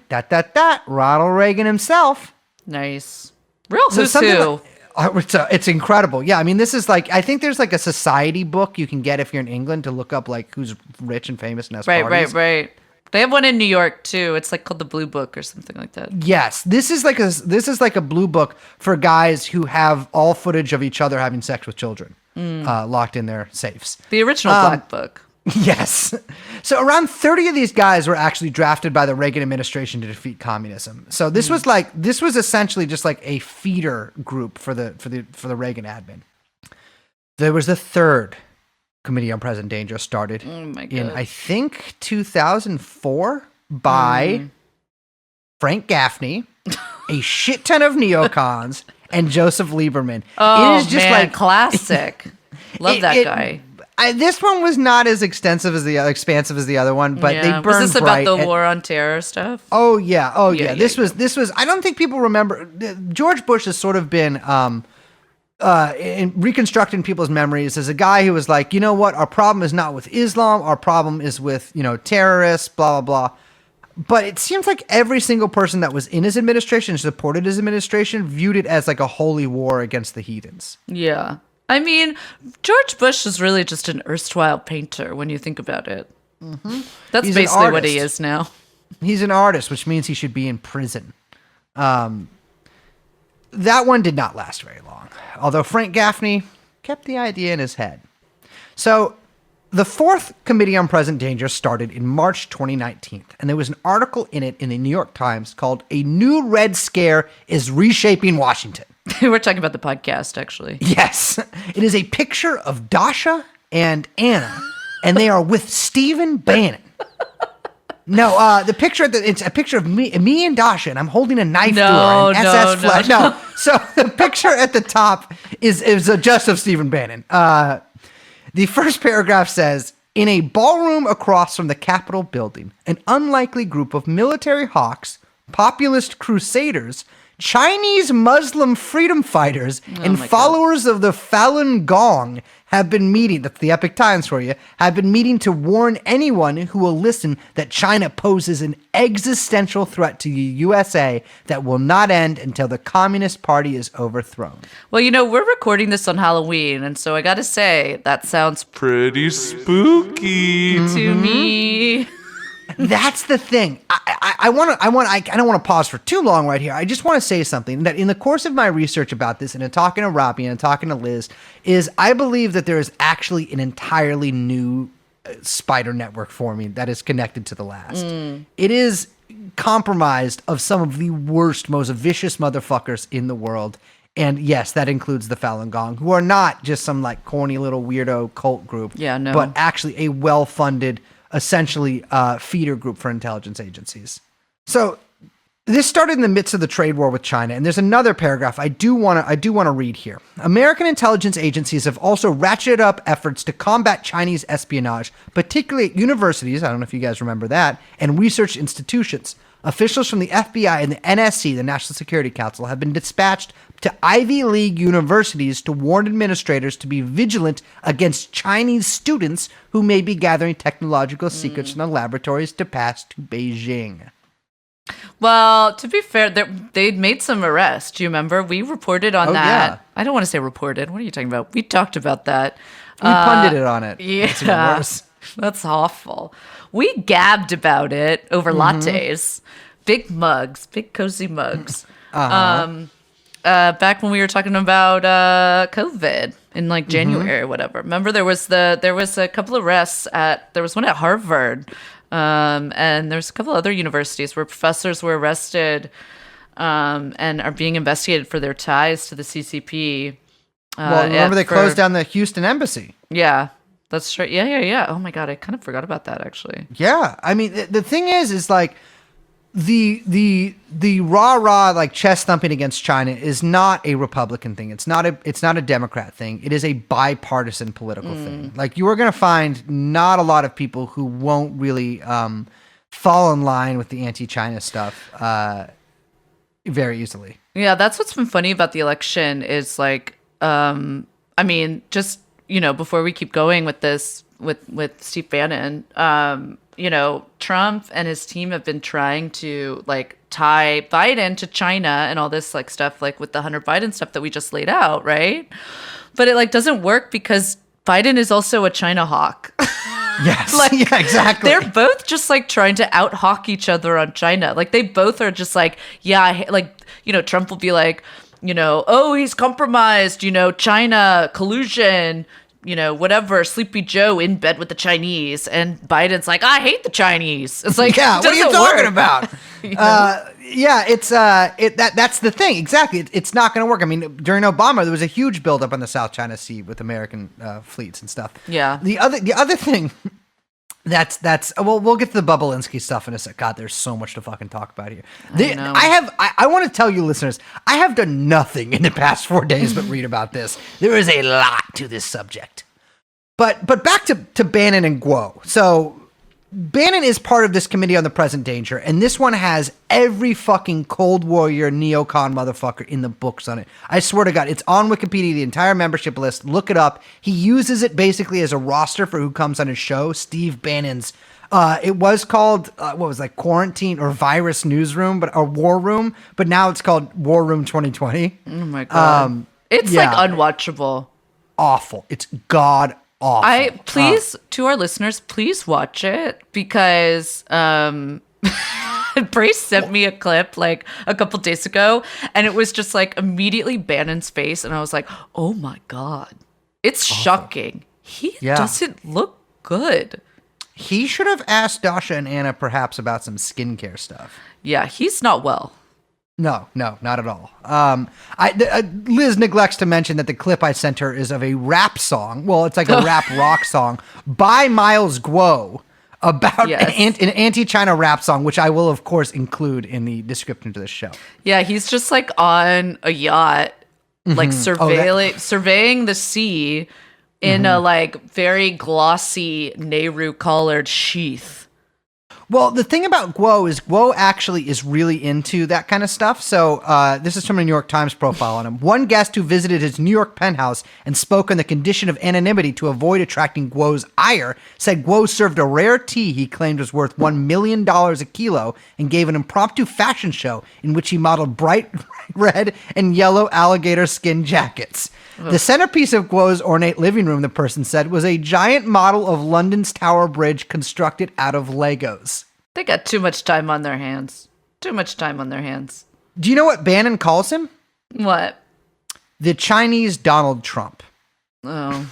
Ronald Reagan himself. Nice. Real who's who. It's incredible. Yeah, I mean, this is like, I think there's like a society book you can get if you're in England to look up like who's rich and famous and has parties. Right. They have one in New York too. It's like called the Blue Book or something like that. Yes, this is like a blue book for guys who have all footage of each other having sex with children locked in their safes. The original Black Book. Yes. So around 30 of these guys were actually drafted by the Reagan administration to defeat communism. So this was essentially just like a feeder group for the Reagan admin. There was the third Committee on Present Danger started in, I think, 2004 by Frank Gaffney, a shit ton of neocons, and Joseph Lieberman. Oh, it is just like classic. Love that guy. This one was not as expansive as the other one, but they burned bright. Was this about the war on terror stuff? Oh yeah. This was. I don't think people remember. George Bush has sort of been in reconstructing people's memories as a guy who was like, you know what, our problem is not with Islam, our problem is with terrorists, blah blah blah. But it seems like every single person that was in his administration, supported his administration, viewed it as like a holy war against the heathens. Yeah. I mean, George Bush is really just an erstwhile painter when you think about it. Mm-hmm. That's He's basically what he is now. He's an artist, which means he should be in prison. That one did not last very long, although Frank Gaffney kept the idea in his head. So the fourth Committee on Present Danger started in March 2019, and there was an article in it in the New York Times called "A New Red Scare is Reshaping Washington." We're talking about the podcast, actually. Yes. It is a picture of Dasha and Anna, and they are with Stephen Bannon. No, the picture, it's a picture of me and Dasha, and I'm holding a knife to her, an SS flag. No. So the picture at the top is just of Stephen Bannon. The first paragraph says, in a ballroom across from the Capitol building, an unlikely group of military hawks, populist crusaders, Chinese Muslim freedom fighters, and followers of the Falun Gong have been meeting, that's the Epic Times for you, have been meeting to warn anyone who will listen that China poses an existential threat to the USA that will not end until the Communist Party is overthrown. Well, we're recording this on Halloween, and so I gotta say, that sounds pretty spooky to me. That's the thing. I don't want to pause for too long right here. I just want to say something that in the course of my research about this and in talking to Robbie and talking to Liz is I believe that there is actually an entirely new spider network forming that is connected to the last. It is compromised of some of the worst, most vicious motherfuckers in the world. And yes, that includes the Falun Gong, who are not just some like corny little weirdo cult group, but actually a well-funded, essentially feeder group for intelligence agencies. So this started in the midst of the trade war with China, and there's another paragraph I do want to read here. American intelligence agencies have also ratcheted up efforts to combat Chinese espionage, particularly at universities, I don't know if you guys remember that, and research institutions. Officials from the FBI and the NSC, the National Security Council, have been dispatched to Ivy League universities to warn administrators to be vigilant against Chinese students who may be gathering technological secrets from the laboratories to pass to Beijing. Well, to be fair, they'd made some arrests. Do you remember? We reported on that. Yeah. I don't want to say reported. What are you talking about? We talked about that. We pundited on it. Yeah. That's awful. We gabbed about it over lattes, big mugs, big cozy mugs. Back when we were talking about COVID in like January or whatever. Remember there was a couple of arrests there was one at Harvard, and there's a couple other universities where professors were arrested and are being investigated for their ties to the CCP. Well, remember they closed down the Houston embassy. Yeah. That's right. Yeah. Oh my God, I kind of forgot about that actually. Yeah, I mean, the thing is like the rah like chest thumping against China is not a Republican thing. It's not a Democrat thing. It is a bipartisan political thing. Like you are going to find not a lot of people who won't really fall in line with the anti-China stuff very easily. Yeah, that's what's been funny about the election is like, I mean, just. Before we keep going with this, with Steve Bannon, Trump and his team have been trying to like tie Biden to China and all this like stuff, like with the Hunter Biden stuff that we just laid out, right? But it like doesn't work because Biden is also a China hawk. Yes. Like, yeah, exactly. They're both just like trying to out hawk each other on China. Like they both are just like, Trump will be like, oh, he's compromised, China collusion, whatever, Sleepy Joe in bed with the Chinese. And Biden's like, I hate the Chinese. It's like, yeah, what are you talking about? That's the thing. Exactly. It's not going to work. I mean, during Obama, there was a huge buildup on the South China Sea with American fleets and stuff. Yeah. The other thing we'll get to the Bubblinsky stuff in a sec. God, there's so much to fucking talk about here. I want to tell you listeners, I have done nothing in the past 4 days but read about this. There is a lot to this subject. But back to Bannon and Guo. So Bannon is part of this committee on the present danger, and this one has every fucking Cold Warrior neocon motherfucker in the books on it. I swear to God, it's on Wikipedia, the entire membership list. Look it up. He uses it basically as a roster for who comes on his show. Steve Bannon's. It was called Quarantine or Virus Newsroom, or War Room, but now it's called War Room 2020. Oh my God, it's like unwatchable. Awful. It's god awful. To our listeners, please watch it because Brace sent me a clip like a couple days ago, and it was just like immediately Bannon's face, and I was like, oh my God, it's awful. Shocking. He doesn't look good. He should have asked Dasha and Anna perhaps about some skincare stuff. Yeah, he's not well. No, not at all. Liz neglects to mention that the clip I sent her is of a rap song. Well, it's like a rap rock song by Miles Guo about an anti-China rap song, which I will, of course, include in the description to this show. Yeah, he's just like on a yacht, like surveying the sea in a like very glossy Nehru-collared sheath. Well, the thing about Guo is Guo actually is really into that kind of stuff. So this is from a New York Times profile on him. One guest who visited his New York penthouse and spoke on the condition of anonymity to avoid attracting Guo's ire said Guo served a rare tea he claimed was worth $1 million a kilo and gave an impromptu fashion show in which he modeled bright red and yellow alligator skin jackets. The centerpiece of Guo's ornate living room, the person said, was a giant model of London's Tower Bridge constructed out of Legos. They got too much time on their hands. Do you know what Bannon calls him? What? The Chinese Donald Trump. Oh.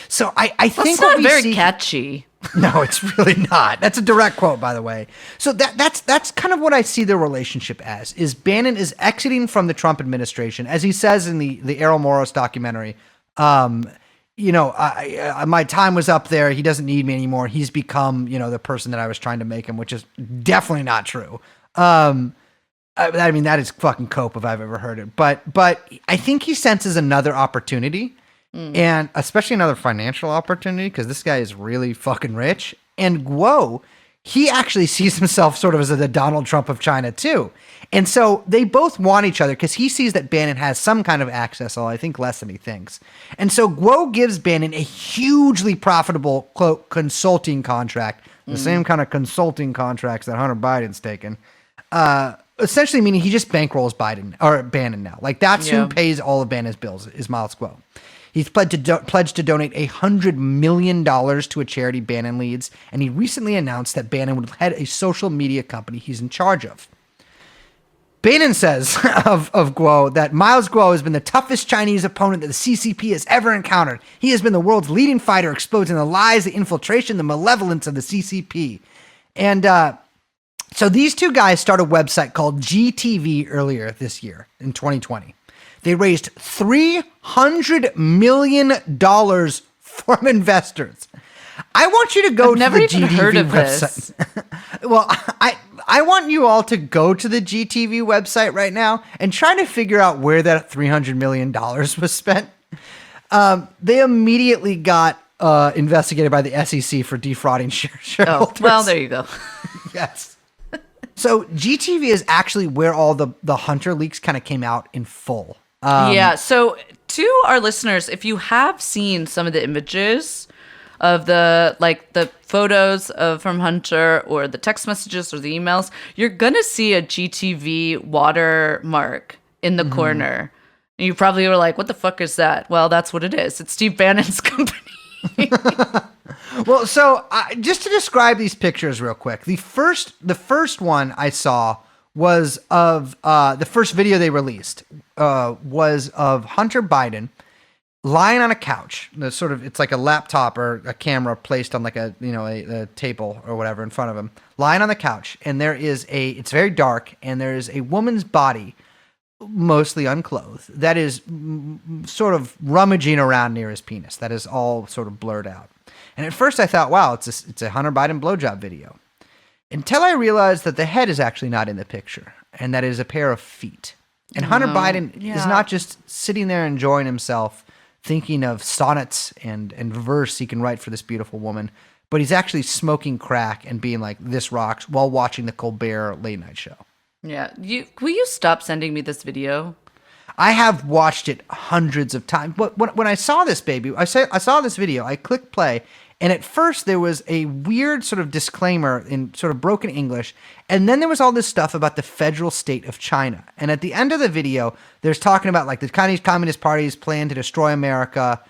So I think that's not very catchy. No, it's really not. That's a direct quote, by the way. So that's kind of what I see their relationship as, is Bannon is exiting from the Trump administration. As he says in the Errol Morris documentary, my time was up there. He doesn't need me anymore. He's become, the person that I was trying to make him, which is definitely not true. I mean, that is fucking cope if I've ever heard it. But I think he senses another opportunity. And especially another financial opportunity, because this guy is really fucking rich. And Guo, he actually sees himself sort of as the Donald Trump of China too. And so they both want each other because he sees that Bannon has some kind of access, although I think less than he thinks. And so Guo gives Bannon a hugely profitable, quote, consulting contract, the same kind of consulting contracts that Hunter Biden's taken. Essentially meaning he just bankrolls Bannon now. Like that's who pays all of Bannon's bills, is Miles Guo. He's pledged to donate $100 million to a charity Bannon leads, and he recently announced that Bannon would head a social media company he's in charge of. Bannon says of Guo that Miles Guo has been the toughest Chinese opponent that the CCP has ever encountered. He has been the world's leading fighter, exposing the lies, the infiltration, the malevolence of the CCP. And so these two guys started a website called GTV earlier this year in 2020. They raised $300 million from investors. I want you to go to the GTV website. Well, I want you all to go to the GTV website right now and try to figure out where that $300 million was spent. They immediately got investigated by the SEC for defrauding shareholders. Oh, well, there you go. Yes. So GTV is actually where all the Hunter leaks kind of came out in full. So to our listeners, if you have seen some of the images of the photos from Hunter or the text messages or the emails, you're gonna see a GTV watermark in the corner. And you probably were like, what the fuck is that? Well, that's what it is. It's Steve Bannon's company. Well, so just to describe these pictures real quick, the first one I saw was of the first video they released was of Hunter Biden lying on a couch. It's like a laptop or a camera placed on like a table or whatever in front of him, lying on the couch, and it's very dark, and there is a woman's body, mostly unclothed, that is sort of rummaging around near his penis. That is all sort of blurred out. And at first I thought, wow, it's a Hunter Biden blowjob video. Until I realized that the head is actually not in the picture, and that is a pair of feet. And Hunter Biden is not just sitting there enjoying himself, thinking of sonnets and verse he can write for this beautiful woman, but he's actually smoking crack and being like, this rocks, while watching the Colbert late night show. Yeah. Will you stop sending me this video? I have watched it hundreds of times. But when I saw this baby, I saw this video, I clicked play, and at first there was a weird sort of disclaimer in sort of broken English, and then there was all this stuff about the federal state of China. And at the end of the video, there's talking about like the Chinese Communist Party's plan to destroy America.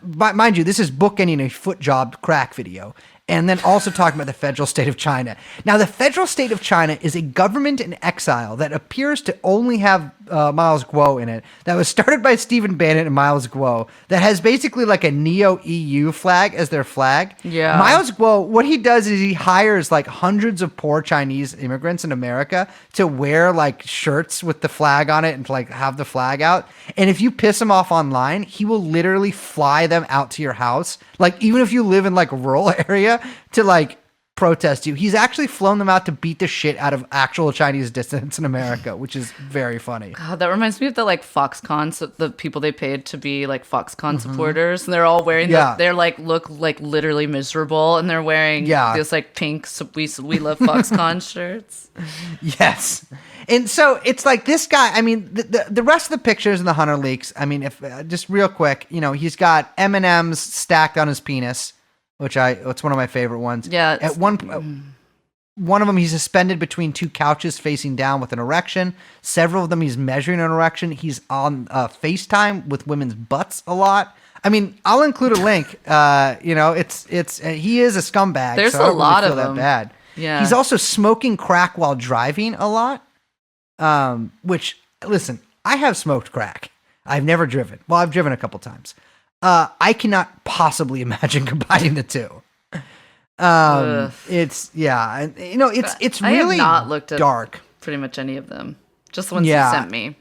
Mind you, this is bookending a foot job crack video. And then also talking about the federal state of China. Now, the federal state of China is a government in exile that appears to only have Miles Guo in it. That was started by Stephen Bannon and Miles Guo. That has basically like a neo-EU flag as their flag. Yeah. Miles Guo, what he does is he hires like hundreds of poor Chinese immigrants in America to wear like shirts with the flag on it and to like have the flag out. And if you piss him off online, he will literally fly them out to your house. Like, even if you live in like a rural area, to like protest you. He's actually flown them out to beat the shit out of actual Chinese dissidents in America, which is very funny. God, that reminds me of the like Foxconn, so the people they paid to be like Foxconn supporters, and they're all wearing they're like look like literally miserable, and they're wearing this like pink we love Foxconn shirts. Yes. And so it's like this guy, I mean, the rest of the pictures in the Hunter leaks, I mean, if just real quick, he's got M&Ms stacked on his penis, it's one of my favorite ones. Yeah. At one of them, he's suspended between two couches facing down with an erection. Several of them, he's measuring an erection. He's on FaceTime with women's butts a lot. I mean, I'll include a link. He is a scumbag. There's so a lot of that them. bad. Yeah. He's also smoking crack while driving a lot. Which, listen, I have smoked crack. I've never driven. Well, I've driven a couple times. I cannot possibly imagine combining the two. It's I really have not looked at dark. Pretty much any of them. Just the ones you sent me.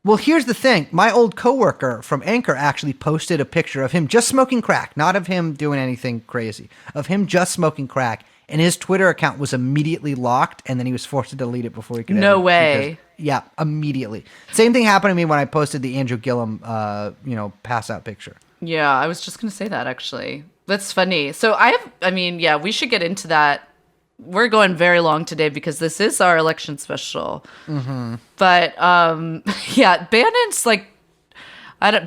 Well, here's the thing. My old coworker from Anchor actually posted a picture of him just smoking crack, not of him doing anything crazy, of him just smoking crack. And his Twitter account was immediately locked, and then he was forced to delete it before he could. No way. Yeah, immediately. Same thing happened to me when I posted the Andrew Gillum, pass out picture. Yeah, I was just gonna say that actually. That's funny. So we should get into that. We're going very long today because this is our election special. Mm-hmm. But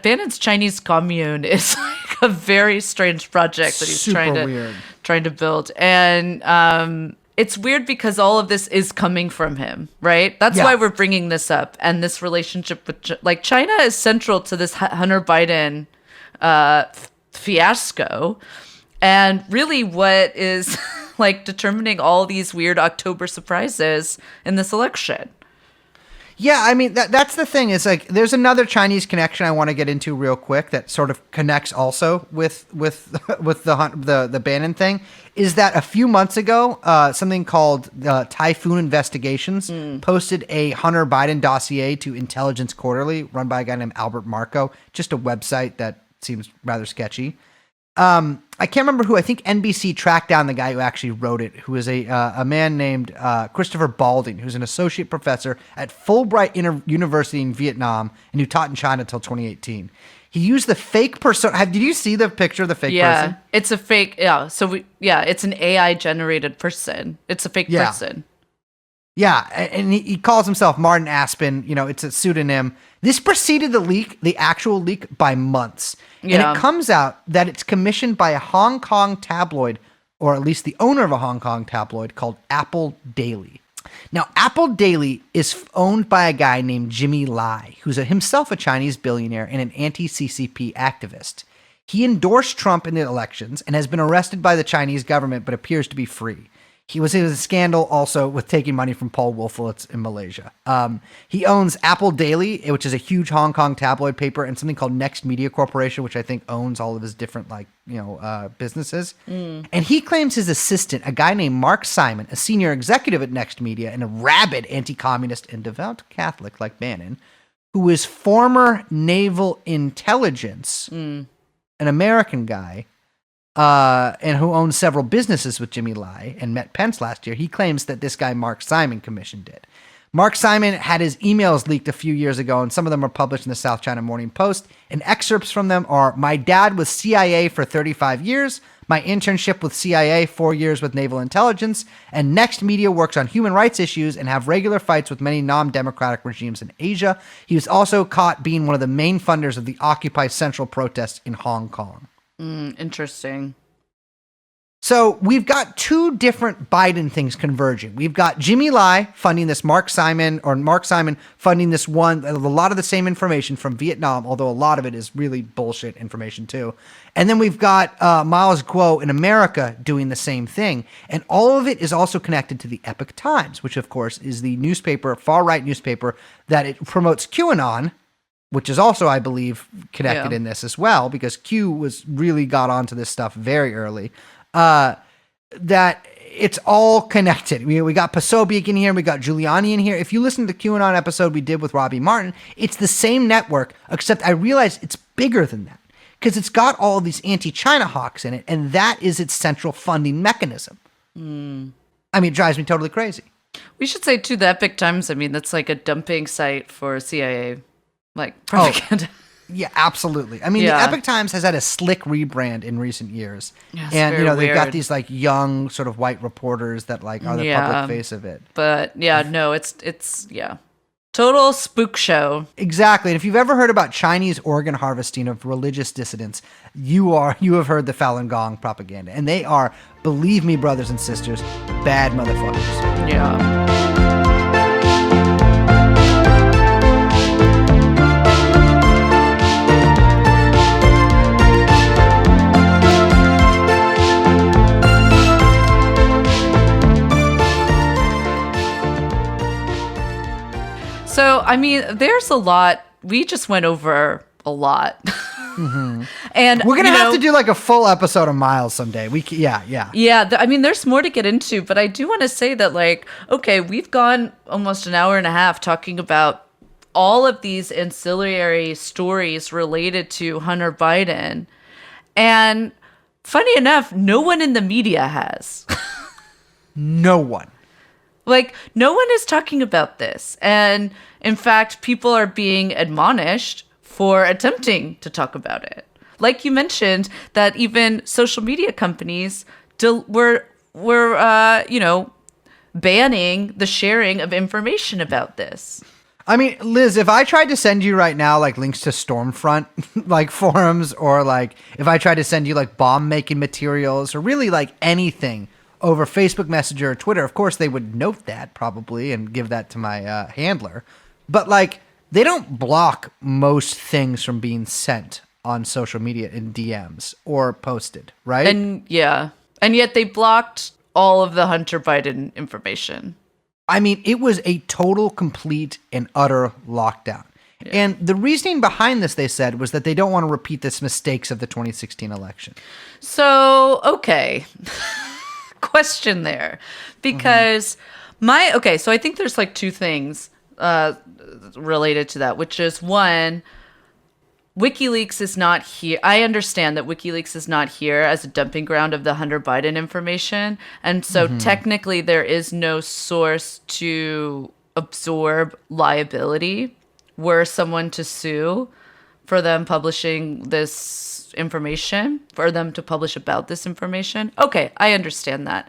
Bannon's Chinese commune is like a very strange project that he's trying to build, and it's weird because all of this is coming from him, right? That's why we're bringing this up, and this relationship with China is central to this Hunter Biden fiasco, and really what is like determining all these weird October surprises in this election. Yeah, I mean that's the thing. Is like there's another Chinese connection I want to get into real quick that sort of connects also with the Bannon thing. Is that a few months ago, something called Typhoon Investigations posted a Hunter Biden dossier to Intelligence Quarterly, run by a guy named Albert Marco, just a website that seems rather sketchy. I can't remember who. I think NBC tracked down the guy who actually wrote it, who is a man named Christopher Balding, who's an associate professor at Fulbright University in Vietnam and who taught in China until 2018. He used the fake persona. Did you see the picture of the fake person? Yeah, it's a fake. Yeah, so it's an AI generated person. It's a fake person. Yeah, and he calls himself Martin Aspen. It's a pseudonym. This preceded the actual leak, by months. Yeah. And it comes out that it's commissioned by a Hong Kong tabloid, or at least the owner of a Hong Kong tabloid called Apple Daily. Now, Apple Daily is owned by a guy named Jimmy Lai, who's himself a Chinese billionaire and an anti-CCP activist. He endorsed Trump in the elections and has been arrested by the Chinese government, but appears to be free. He was in a scandal also with taking money from Paul Wolfowitz in Malaysia. He owns Apple Daily, which is a huge Hong Kong tabloid paper, and something called Next Media Corporation, which I think owns all of his different businesses. And he claims his assistant, a guy named Mark Simon, a senior executive at Next Media and a rabid anti-communist and devout Catholic like Bannon, who is former naval intelligence, an American guy, and who owns several businesses with Jimmy Lai and met Pence last year. He claims that this guy, Mark Simon, commissioned it. Mark Simon had his emails leaked a few years ago, and some of them are published in the South China Morning Post. And excerpts from them are, "My dad was CIA for 35 years, my internship with CIA, 4 years with naval intelligence, and Next Media works on human rights issues and have regular fights with many non-democratic regimes in Asia. He was also caught being one of the main funders of the Occupy Central protests in Hong Kong." Interesting. So we've got two different Biden things converging. We've got Jimmy Lai funding this Mark Simon funding this one, a lot of the same information from Vietnam, although a lot of it is really bullshit information too. And then we've got Miles Guo in America doing the same thing. And all of it is also connected to the Epoch Times, which of course is the newspaper, far-right newspaper, that it promotes QAnon, which is also, I believe, connected in this as well, because Q really got onto this stuff very early. That it's all connected. We got Posobiec in here, we got Giuliani in here. If you listen to the QAnon episode we did with Robbie Martin, it's the same network, except I realize it's bigger than that, because it's got all of these anti-China hawks in it, and that is its central funding mechanism. I mean, it drives me totally crazy. We should say, too, the Epoch Times, that's like a dumping site for CIA, propaganda. Yeah, absolutely. The Epoch Times has had a slick rebrand in recent years. Yeah, and, they've got these, young sort of white reporters that, are the public face of it. But, it's total spook show. Exactly. And if you've ever heard about Chinese organ harvesting of religious dissidents, you have heard the Falun Gong propaganda. And they are, believe me, brothers and sisters, bad motherfuckers. Yeah. So, there's a lot. We just went over a lot. Mm-hmm. And we're going to have to do a full episode of Miles someday. Yeah, there's more to get into, but I do want to say that, okay, we've gone almost an hour and a half talking about all of these ancillary stories related to Hunter Biden. And funny enough, no one in the media has. No one. No one is talking about this. And in fact, people are being admonished for attempting to talk about it. Like you mentioned, that even social media companies were banning the sharing of information about this. Liz, if I tried to send you right now, links to Stormfront, forums, or, if I tried to send you, bomb-making materials, or really, anything over Facebook Messenger or Twitter, of course they would note that probably and give that to my handler. But they don't block most things from being sent on social media in DMs or posted, right? And yet they blocked all of the Hunter Biden information. It was a total, complete, and utter lockdown. Yeah. And the reasoning behind this, they said, was that they don't want to repeat the mistakes of the 2016 election. So, okay. Question there, because so I think there's two things related to that, which is one, WikiLeaks is not here. I understand that WikiLeaks is not here as a dumping ground of the Hunter Biden information, and so technically there is no source to absorb liability were someone to sue for them publishing this information, for them to publish about this information. Okay, I understand that.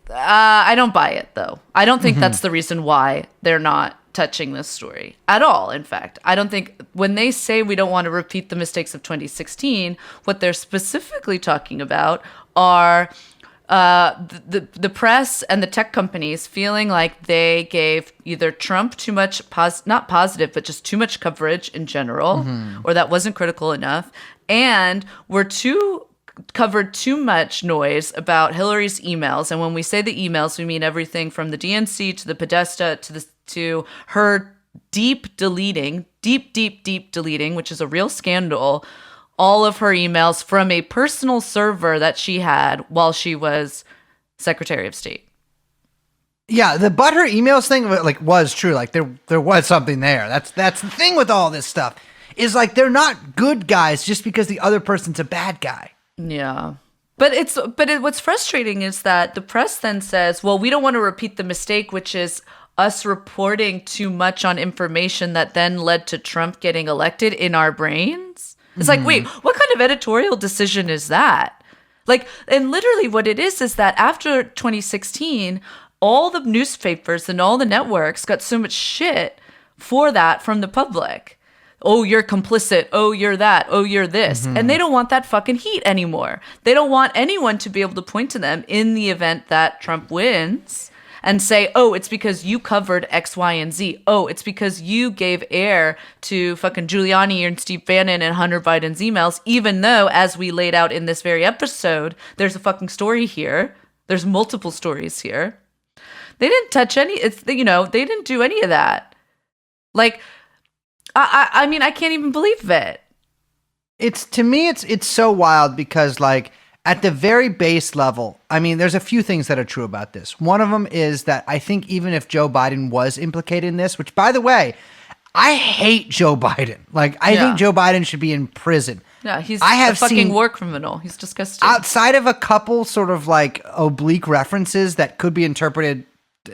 I don't buy it, though. I don't think that's the reason why they're not touching this story at all. In fact, I don't think when they say we don't want to repeat the mistakes of 2016, what they're specifically talking about are the press and the tech companies feeling like they gave either Trump too much, not positive, but just too much coverage in general, or that wasn't critical enough, and were covered too much noise about Hillary's emails. And when we say the emails, we mean everything from the DNC to the Podesta to her deep deleting, which is a real scandal, all of her emails from a personal server that she had while she was Secretary of State. Yeah, the but her emails thing was true. Like there was something there. That's the thing with all this stuff. Is like they're not good guys just because the other person's a bad guy. Yeah. But what's frustrating is that the press then says, well, we don't want to repeat the mistake, which is us reporting too much on information that then led to Trump getting elected in our brains. It's like, wait, what kind of editorial decision is that? Like, and literally what it is that after 2016, all the newspapers and all the networks got so much shit for that from the public. Oh, you're complicit. Oh, you're that. Oh, you're this. And they don't want that fucking heat anymore. They don't want anyone to be able to point to them in the event that Trump wins and say, oh, it's because you covered X, Y, and Z. Oh, it's because you gave air to fucking Giuliani and Steve Bannon and Hunter Biden's emails, even though, as we laid out in this very episode, there's a fucking story here. There's multiple stories here. They didn't touch any, they didn't do any of that. Like, I mean, I can't even believe it. To me, it's so wild because, like, at the very base level, I mean, there's a few things that are true about this. One of them is that I think even if Joe Biden was implicated in this, which, by the way, I hate Joe Biden. Like, I think Joe Biden should be in prison. Yeah, he's a fucking war criminal. He's disgusting. Outside of a couple sort of like oblique references that could be interpreted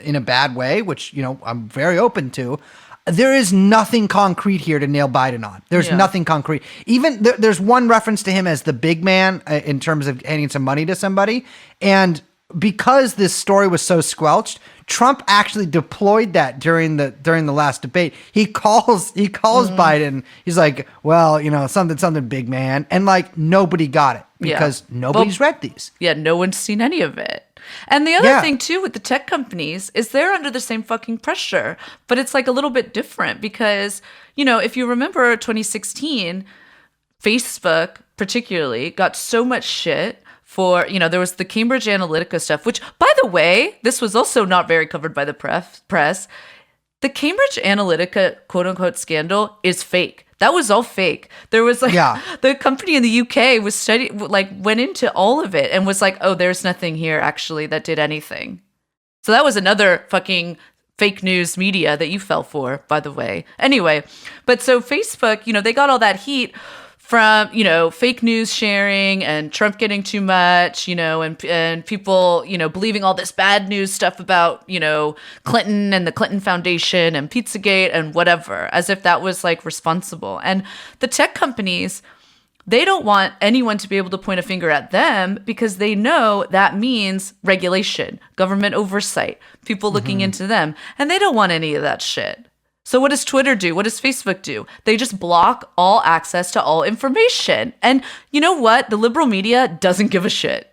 in a bad way, which, I'm very open to, there is nothing concrete here to nail Biden on. There's nothing concrete. Even there's one reference to him as the big man in terms of handing some money to somebody. And because this story was so squelched, Trump actually deployed that during the last debate. He calls Biden. He's like, well, something big man. And like nobody got it because nobody's read these. Yeah, no one's seen any of it. And the other thing, too, with the tech companies is they're under the same fucking pressure, but it's like a little bit different because, if you remember 2016, Facebook particularly got so much shit for, there was the Cambridge Analytica stuff, which, by the way, this was also not very covered by the press. The Cambridge Analytica quote unquote scandal is fake. That was all fake. There was the company in the UK went into all of it and was like, oh, there's nothing here actually that did anything. So that was another fucking fake news media that you fell for, by the way. Anyway, but so Facebook, they got all that heat from, fake news sharing and Trump getting too much, and people, believing all this bad news stuff about, Clinton and the Clinton Foundation and Pizzagate and whatever, as if that was like responsible. And the tech companies, they don't want anyone to be able to point a finger at them because they know that means regulation, government oversight, people looking into them. And they don't want any of that shit. So what does Twitter do? What does Facebook do? They just block all access to all information. And you know what? The liberal media doesn't give a shit.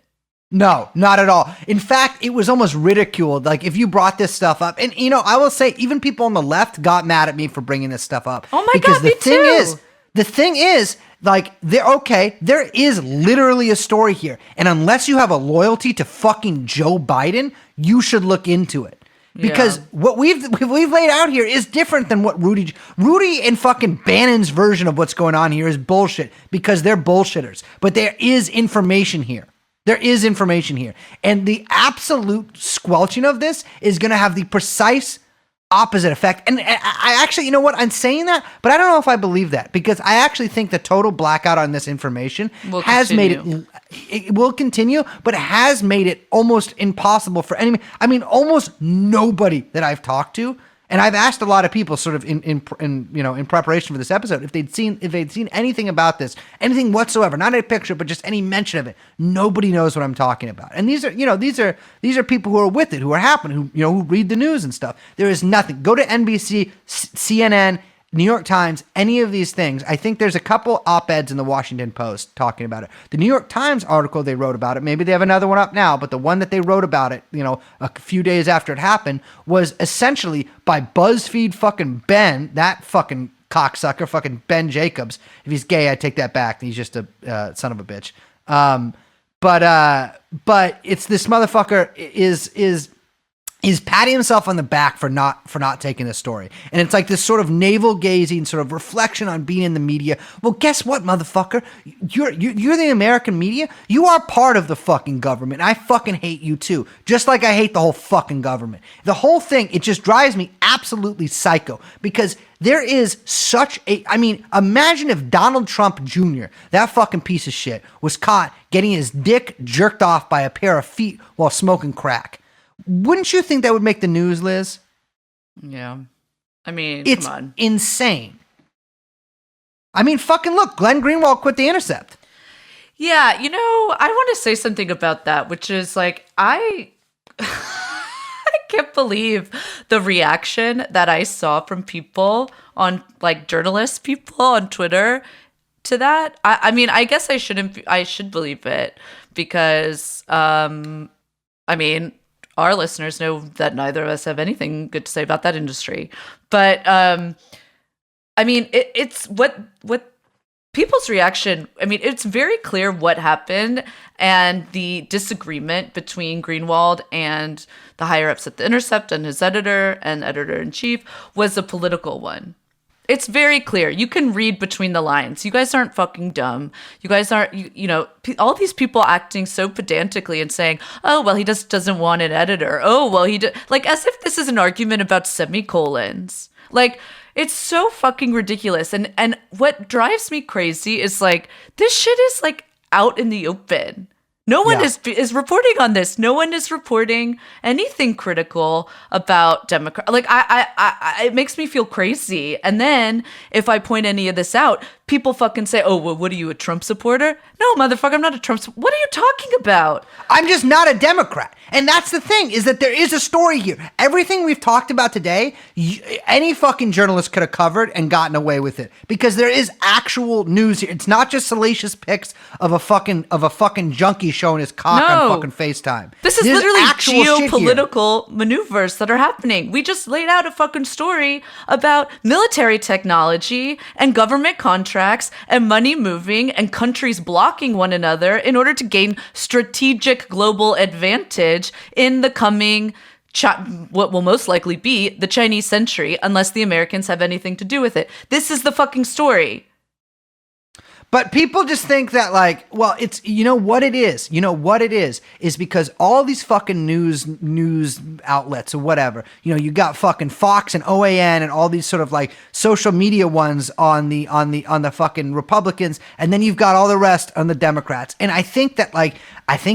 No, not at all. In fact, it was almost ridiculed. Like if you brought this stuff up, and I will say even people on the left got mad at me for bringing this stuff up. Oh my God, me too. The thing is, like, there is literally a story here. And unless you have a loyalty to fucking Joe Biden, you should look into it. Because what we've laid out here is different than what Rudy and fucking Bannon's version of what's going on here is bullshit because they're bullshitters. But there is information here. And the absolute squelching of this is going to have the precise opposite effect. And I actually, I'm saying that, but I don't know if I believe that because I actually think the total blackout on this information it will continue, but has made it almost impossible for almost nobody that I've talked to And I've asked a lot of people sort of in preparation for this episode if they'd seen anything about this, anything whatsoever, not a picture, but just any mention of it. Nobody knows what I'm talking about. And these are people who are with it, who are happening, who read the news and stuff. There is nothing. Go to NBC, CNN, New York Times, any of these things. I think there's a couple op-eds in the Washington Post talking about it. The New York Times article they wrote about it, maybe they have another one up now, but the one that they wrote about it, a few days after it happened, was essentially by BuzzFeed fucking Ben, that fucking cocksucker, fucking Ben Jacobs. If he's gay, I take that back. He's just a son of a bitch. But it's this motherfucker is patting himself on the back for not taking this story. And it's like this sort of navel-gazing sort of reflection on being in the media. Well, guess what, motherfucker? You're the American media. You are part of the fucking government. I fucking hate you too. Just like I hate the whole fucking government. The whole thing, it just drives me absolutely psycho because there is imagine if Donald Trump Jr., that fucking piece of shit, was caught getting his dick jerked off by a pair of feet while smoking crack. Wouldn't you think that would make the news, Liz? Yeah. I mean, it's come on. Insane. I mean, fucking look, Glenn Greenwald quit The Intercept. Yeah, I want to say something about that, which is like, I can't believe the reaction that I saw from people on, like, journalist people on Twitter to that. I mean, I guess I should believe it because, our listeners know that neither of us have anything good to say about that industry. But, it's what people's reaction, it's very clear what happened and the disagreement between Greenwald and the higher-ups at The Intercept and his editor and editor-in-chief was a political one. It's very clear. You can read between the lines. You guys aren't fucking dumb. You guys aren't, all these people acting so pedantically and saying, oh, well, he just doesn't want an editor. Oh, well, like as if this is an argument about semicolons. Like, it's so fucking ridiculous. And what drives me crazy is like, this shit is like out in the open. No one is reporting on this. No one is reporting anything critical about Democrat. Like I it makes me feel crazy. And then if I point any of this out, people fucking say, "Oh, well, what are you, a Trump supporter?" No, motherfucker, I'm not a Trump. What are you talking about? I'm just not a Democrat. And that's the thing, is that there is a story here. Everything we've talked about today, any fucking journalist could have covered and gotten away with it because there is actual news here. It's not just salacious pics of a fucking junkie showing his cock on fucking FaceTime. This is literally geopolitical maneuvers that are happening. We just laid out a fucking story about military technology and government contracts and money moving and countries blocking one another in order to gain strategic global advantage in the coming what will most likely be the Chinese century, unless the Americans have anything to do with it. This is the fucking story. But people just think that, like, well, it's, what it is because all these fucking news outlets or whatever, you got fucking Fox and OAN and all these sort of like social media ones on the fucking Republicans, and then you've got all the rest on the Democrats. And I think that, like,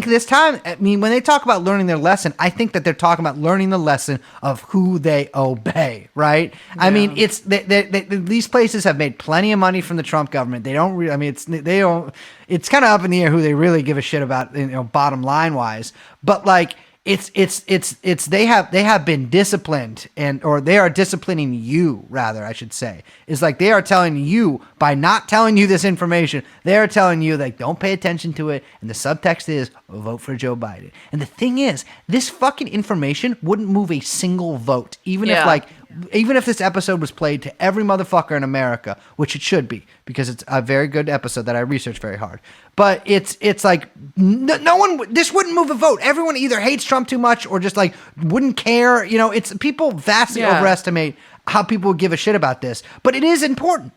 this time, when they talk about learning their lesson, I think that they're talking about learning the lesson of who they obey, right? Yeah. I mean, it's these places have made plenty of money from the Trump government. They don't it's kind of up in the air who they really give a shit about, bottom line wise. But like, they have been disciplined or they are disciplining you, rather, I should say. It's like they are telling you, by not telling you this information, they are telling you, like, don't pay attention to it. And the subtext is, vote for Joe Biden. And the thing is, this fucking information wouldn't move a single vote, even if this episode was played to every motherfucker in America, which it should be, because it's a very good episode that I researched very hard. But it's like no one. This wouldn't move a vote. Everyone either hates Trump too much or just like wouldn't care. It's people vastly overestimate how people would give a shit about this. But it is important.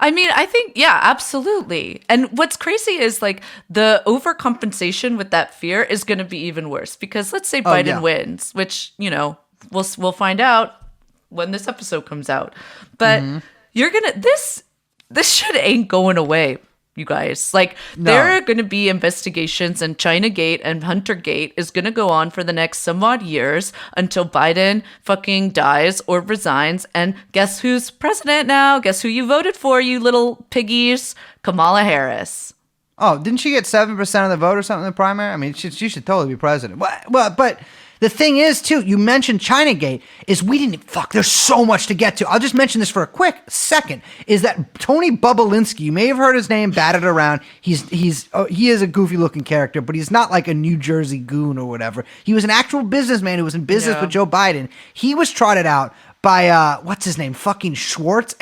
I mean, I think, yeah, absolutely. And what's crazy is like the overcompensation with that fear is going to be even worse, because let's say Biden wins, which, we'll find out when this episode comes out. But you're going to, this shit ain't going away. you guys. Like, there are going to be investigations, and Chinagate and Huntergate is going to go on for the next some odd years until Biden fucking dies or resigns. And guess who's president now? Guess who you voted for, you little piggies? Kamala Harris. Oh, didn't she get 7% of the vote or something in the primary? I mean, she should totally be president. Well, but the thing is, too, you mentioned Chinagate, is we didn't, there's so much to get to. I'll just mention this for a quick second, is that Tony Bubalinsky, you may have heard his name batted around. He is a goofy looking character, but he's not like a New Jersey goon or whatever. He was an actual businessman who was in business with Joe Biden. He was trotted out by, what's his name? Fucking Schwartz?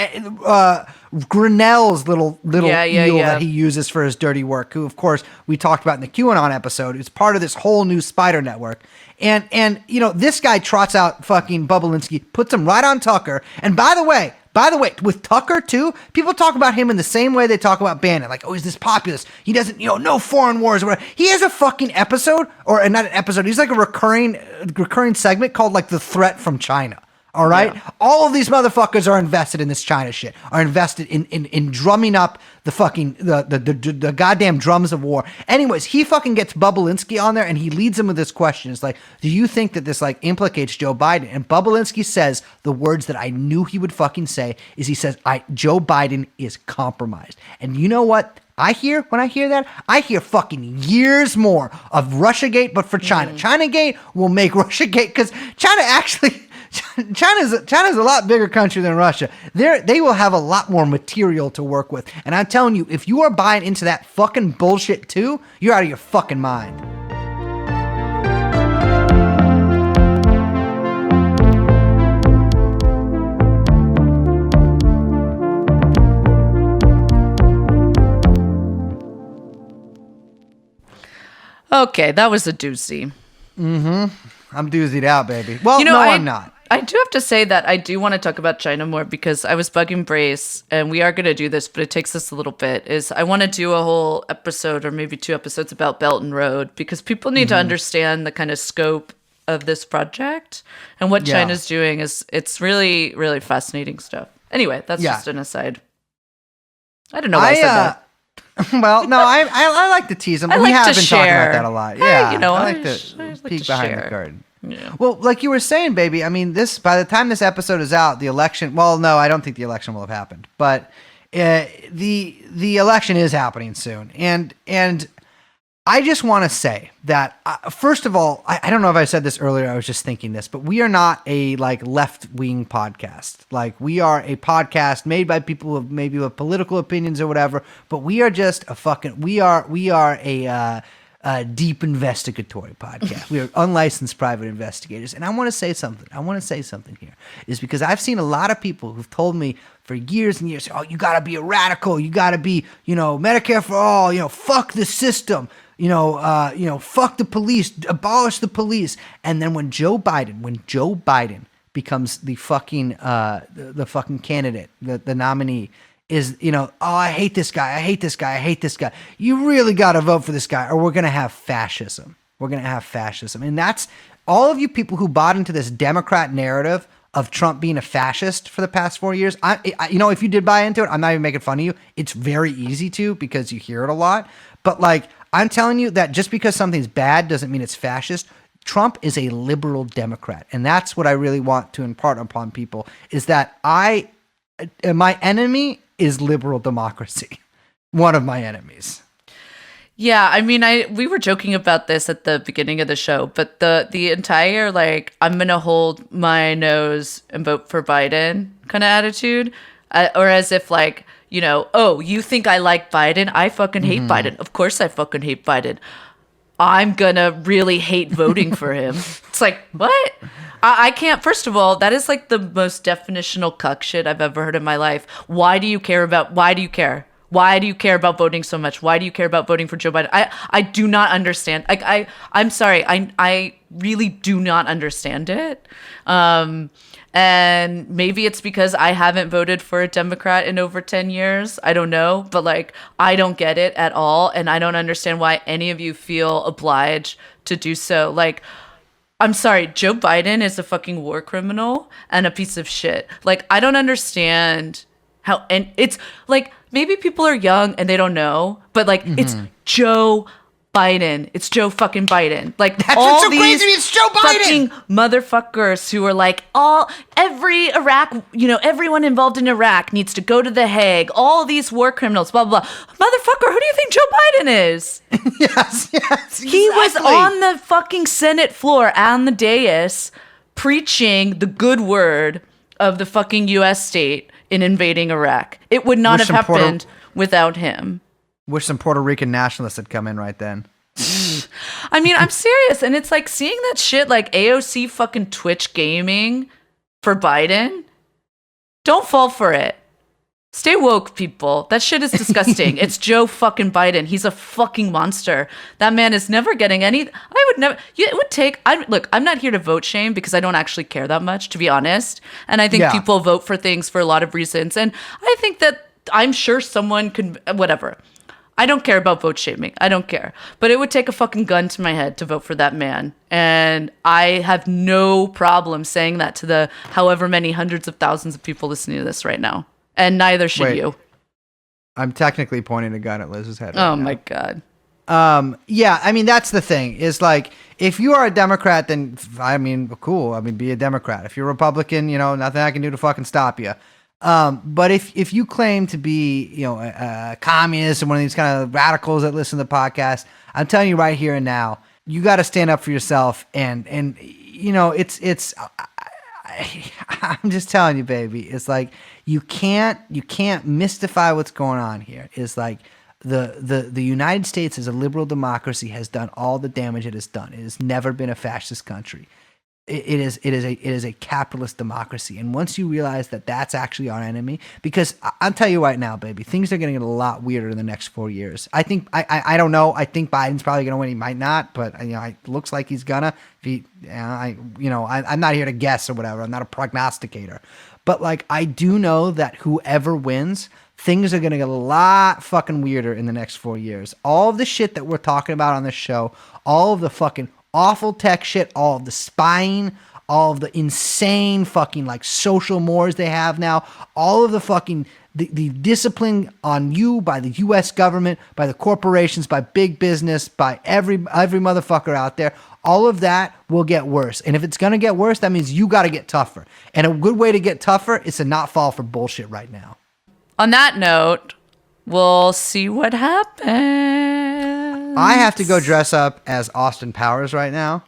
Grinnell's little eel that he uses for his dirty work, who, of course, we talked about in the QAnon episode. It's part of this whole new spider network. And you know, this guy trots out fucking Bubalinsky, puts him right on Tucker. And by the way, with Tucker too, people talk about him in the same way they talk about Bannon. Like, oh, he's this populist. He doesn't, no foreign wars or whatever. He has a fucking episode, or not an episode. He's like a recurring segment called like The Threat from China. All right. Yeah. All of these motherfuckers are invested in this China shit, are invested in drumming up the fucking, the goddamn drums of war. Anyways, he fucking gets Bubalinsky on there and he leads him with this question. It's like, do you think that this like implicates Joe Biden? And Bubalinsky says the words that I knew he would fucking say is he says, Joe Biden is compromised. And you know what? When I hear that, I hear fucking years more of Russiagate, but for China. Chinagate will make Russiagate, because China's a lot bigger country than Russia. They will have a lot more material to work with. And I'm telling you, if you are buying into that fucking bullshit too, you're out of your fucking mind. Okay, that was a doozy. Mm-hmm. I'm doozied out, baby. Well, I'm not. I do have to say that I do want to talk about China more, because I was bugging Brace, and we are going to do this, but it takes us a little bit, is I want to do a whole episode or maybe 2 episodes about Belt and Road, because people need to understand the kind of scope of this project and what China's doing. It's really, really fascinating stuff. Anyway, that's just an aside. I don't know why I said that. Well, no, I like to tease them. We have been talking about that a lot. Yeah, I like to peek behind the curtain. Yeah. Well, like you were saying, baby, I mean, by the time this episode is out, the election, well, no, I don't think the election will have happened, but the election is happening soon. And I just want to say that, first of all, I don't know if I said this earlier, I was just thinking this, but we are not a like left-wing podcast. Like, we are a podcast made by people who maybe with political opinions or whatever, but we are just we are a deep investigatory podcast. We are unlicensed private investigators. And I want to say something here, is because I've seen a lot of people who've told me for years and years, oh, you got to be a radical. You got to be, Medicare for all, fuck the system, fuck the police, abolish the police. And then when Joe Biden becomes the fucking candidate, the nominee, is, oh, I hate this guy. You really got to vote for this guy, or we're going to have fascism. And that's all of you people who bought into this Democrat narrative of Trump being a fascist for the past 4 years. If you did buy into it, I'm not even making fun of you. It's very easy to, because you hear it a lot. But like, I'm telling you that just because something's bad doesn't mean it's fascist. Trump is a liberal Democrat. And that's what I really want to impart upon people, is that my enemy is liberal democracy. One of my enemies. Yeah, I mean, we were joking about this at the beginning of the show, but the entire, like, I'm going to hold my nose and vote for Biden kind of attitude, or as if, like, oh, you think I like Biden? I fucking hate Biden. Of course I fucking hate Biden. I'm going to really hate voting for him. It's like, what? I can't. First of all, that is like the most definitional cuck shit I've ever heard in my life. Why do you care about voting so much? Why do you care about voting for Joe Biden? I do not understand. Like, I'm sorry. I really do not understand it. And maybe it's because I haven't voted for a Democrat in over 10 years. I don't know. But like, I don't get it at all. And I don't understand why any of you feel obliged to do so. Like, I'm sorry, Joe Biden is a fucking war criminal and a piece of shit. Like, I don't understand how, and it's like, maybe people are young and they don't know, but like it's Joe Biden. It's Joe fucking Biden. Like That's all what's so these crazy. It's Joe Biden. fucking motherfuckers who are like every Iraq, everyone involved in Iraq needs to go to The Hague. All these war criminals, blah blah. Motherfucker, who do you think Joe Biden is? Yes, exactly. He was on the fucking Senate floor on the dais preaching the good word of the fucking U.S. state in invading Iraq. It would not have happened without him. Wish some Puerto Rican nationalists had come in right then. I mean, I'm serious. And it's like seeing that shit like AOC fucking Twitch gaming for Biden. Don't fall for it. Stay woke, people. That shit is disgusting. It's Joe fucking Biden. He's a fucking monster. That man is never getting any. I would never. It would take. Look, I'm not here to vote shame because I don't actually care that much, to be honest. And I think people vote for things for a lot of reasons. And I think that I'm sure someone could. Whatever. I don't care about vote shaming. I don't care. But it would take a fucking gun to my head to vote for that man. And I have no problem saying that to the however many hundreds of thousands of people listening to this right now. And neither should you. I'm technically pointing a gun at Liz's head. Oh my God. Yeah, I mean, that's the thing. Is like, if you are a Democrat, then, I mean, cool. I mean, be a Democrat. If you're a Republican, nothing I can do to fucking stop you. But if you claim to be, a communist or one of these kind of radicals that listen to the podcast, I'm telling you right here and now, you got to stand up for yourself. And I'm just telling you, baby, it's like, you can't mystify what's going on here. It's like the United States as a liberal democracy has done all the damage it has done. It has never been a fascist country. It is a capitalist democracy. And once you realize that that's actually our enemy, because I'll tell you right now, baby, things are going to get a lot weirder in the next 4 years. I think, I don't know. I think Biden's probably going to win. He might not, but it looks like he's gonna. I'm not here to guess or whatever. I'm not a prognosticator, but like, I do know that whoever wins, things are going to get a lot fucking weirder in the next 4 years. All of the shit that we're talking about on this show, all of the fucking awful tech shit, all of the spying, all of the insane fucking like social mores they have now, all of the fucking the discipline on you by the US government, by the corporations, by big business, by every motherfucker out there, all of that will get worse. And if it's going to get worse, that means you got to get tougher. And a good way to get tougher is to not fall for bullshit right now. On that note, we'll see what happens. I have to go dress up as Austin Powers right now.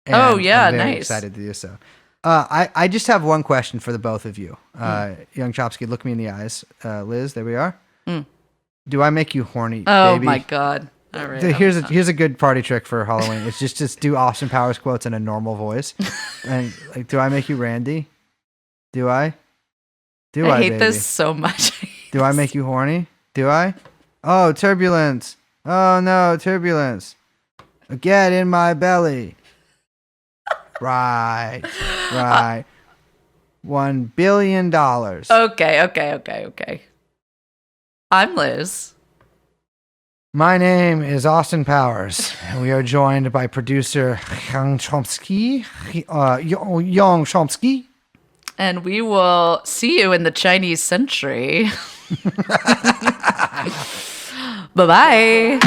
Oh, yeah, I'm very nice. excited to do so. I just have one question for the both of you. Young Chomsky, look me in the eyes. Liz, there we are. Do I make you horny, oh, baby? Oh, my God. All right. Here's a good party trick for Halloween. It's just do Austin Powers quotes in a normal voice. And like, do I make you Randy? Do I? I hate baby? this so much. Do I make you horny? Do I? Oh, turbulence. Oh no, turbulence. Get in my belly. Right. $1 billion. Okay. I'm Liz. My name is Austin Powers, and we are joined by producer Young Chomsky. Young Chomsky. And we will see you in the Chinese century. Bye-bye.